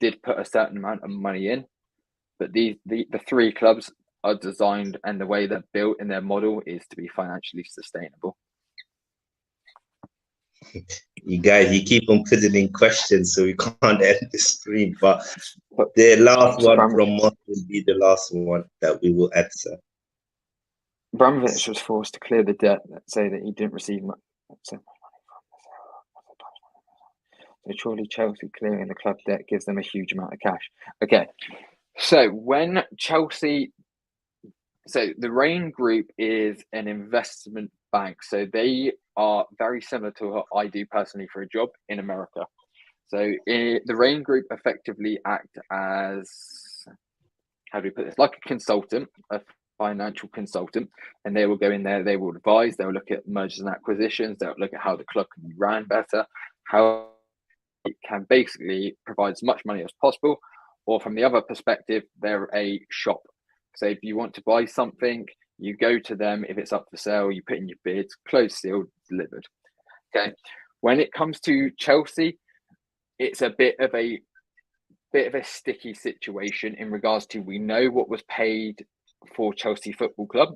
did put a certain amount of money in. But the 3 clubs are designed, and the way they're built in their model is to be financially sustainable.
You guys, you keep on putting in questions, so we can't end the stream. But the last one from us will be the last one that we will answer.
Abramovich was forced to clear the debt that say that he didn't receive much. So surely Chelsea clearing the club debt gives them a huge amount of cash. Okay, so when Chelsea, so the Rain Group is an investment bank. So they are very similar to what I do personally for a job in America. So the Rain Group effectively act as, how do we put this, like a consultant, a financial consultant, and they will go in there, they will advise, they'll look at mergers and acquisitions, they'll look at how the club can be ran better, how it can basically provide as much money as possible. Or from the other perspective, they're a shop. So if you want to buy something, you go to them. If it's up for sale, you put in your bids, closed, sealed, delivered. Okay. When it comes to Chelsea, it's a bit of a sticky situation in regards to, we know what was paid for Chelsea Football Club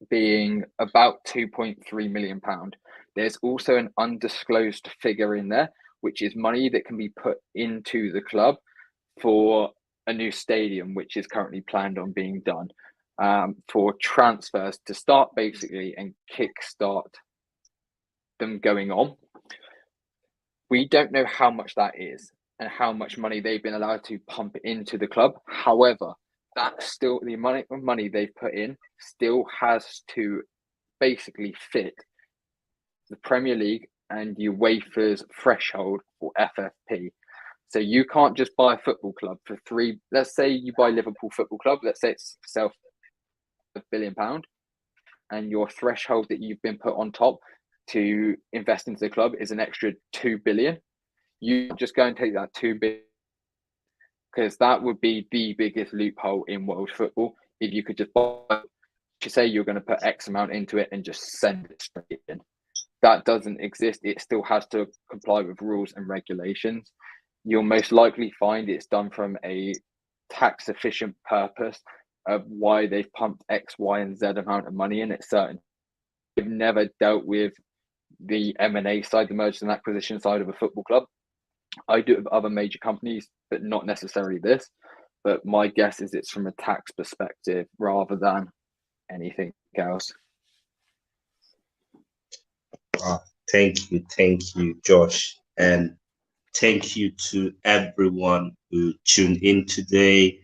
being about £2.3 million. There's also an undisclosed figure in there, which is money that can be put into the club for a new stadium, which is currently planned on being done, for transfers to start basically and kickstart them going on. We don't know how much that is and how much money they've been allowed to pump into the club. However, that's still the amount of money they've put in still has to basically fit the Premier League and UEFA's threshold for FFP. So you can't just buy a football club for let's say you buy Liverpool Football Club, let's say it's self £1 billion, and your threshold that you've been put on top to invest into the club is an extra 2 billion. You just go and take that 2 billion, because that would be the biggest loophole in world football. If you could just buy, to say you're going to put X amount into it and just send it straight in. That doesn't exist. It still has to comply with rules and regulations. You'll most likely find it's done from a tax efficient purpose of why they've pumped X, Y, and Z amount of money in. It's certain. They've never dealt with the M&A side, the mergers and acquisition side of a football club. I do it with other major companies, but not necessarily this. But my guess is it's from a tax perspective rather than anything else.
Thank you, Josh. And thank you to everyone who tuned in today.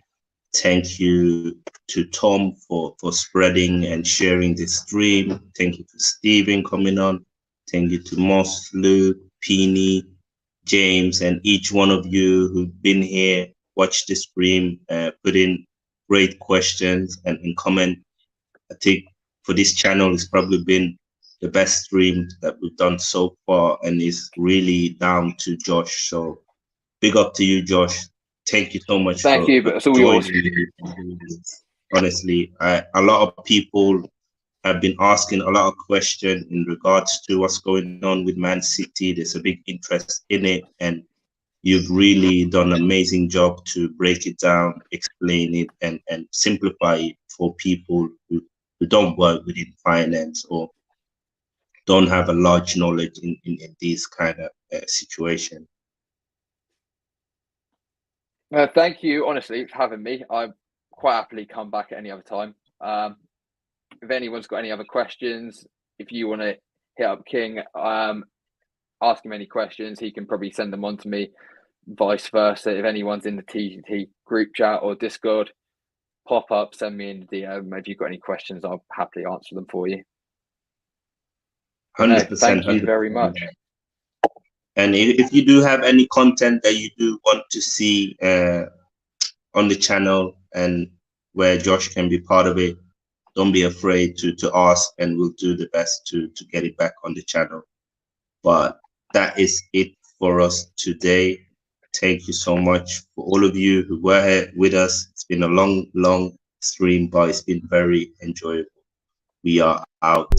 Thank you to Tom for spreading and sharing the stream. Thank you to Stephen coming on. Thank you to Moss, Lou, Peony, James, and each one of you who've been here, watched the stream, put in great questions and comment. I think for this channel, it's probably been the best stream that we've done so far, and it's really down to Josh. So big up to you, Josh. Thank you so much.
Thank you, but it's all yours.
Honestly, a lot of people have been asking a lot of questions in regards to what's going on with Man City. There's a big interest in it, and you've really done an amazing job to break it down, explain it, and simplify it for people who don't work within finance or don't have a large knowledge in these kind of situations.
Thank you, honestly, for having me. I quite happily come back at any other time. If anyone's got any other questions, if you want to hit up King, ask him any questions, he can probably send them on to me. Vice versa, if anyone's in the TTT group chat or Discord, pop up, send me in the DM. If you've got any questions, I'll happily answer them for you.
100%.
Thank you very much.
And if you do have any content that you do want to see on the channel and where Josh can be part of it, don't be afraid to ask, and we'll do the best to get it back on the channel. But that is it for us today. Thank you so much for all of you who were here with us. It's been a long stream, but it's been very enjoyable. We are out.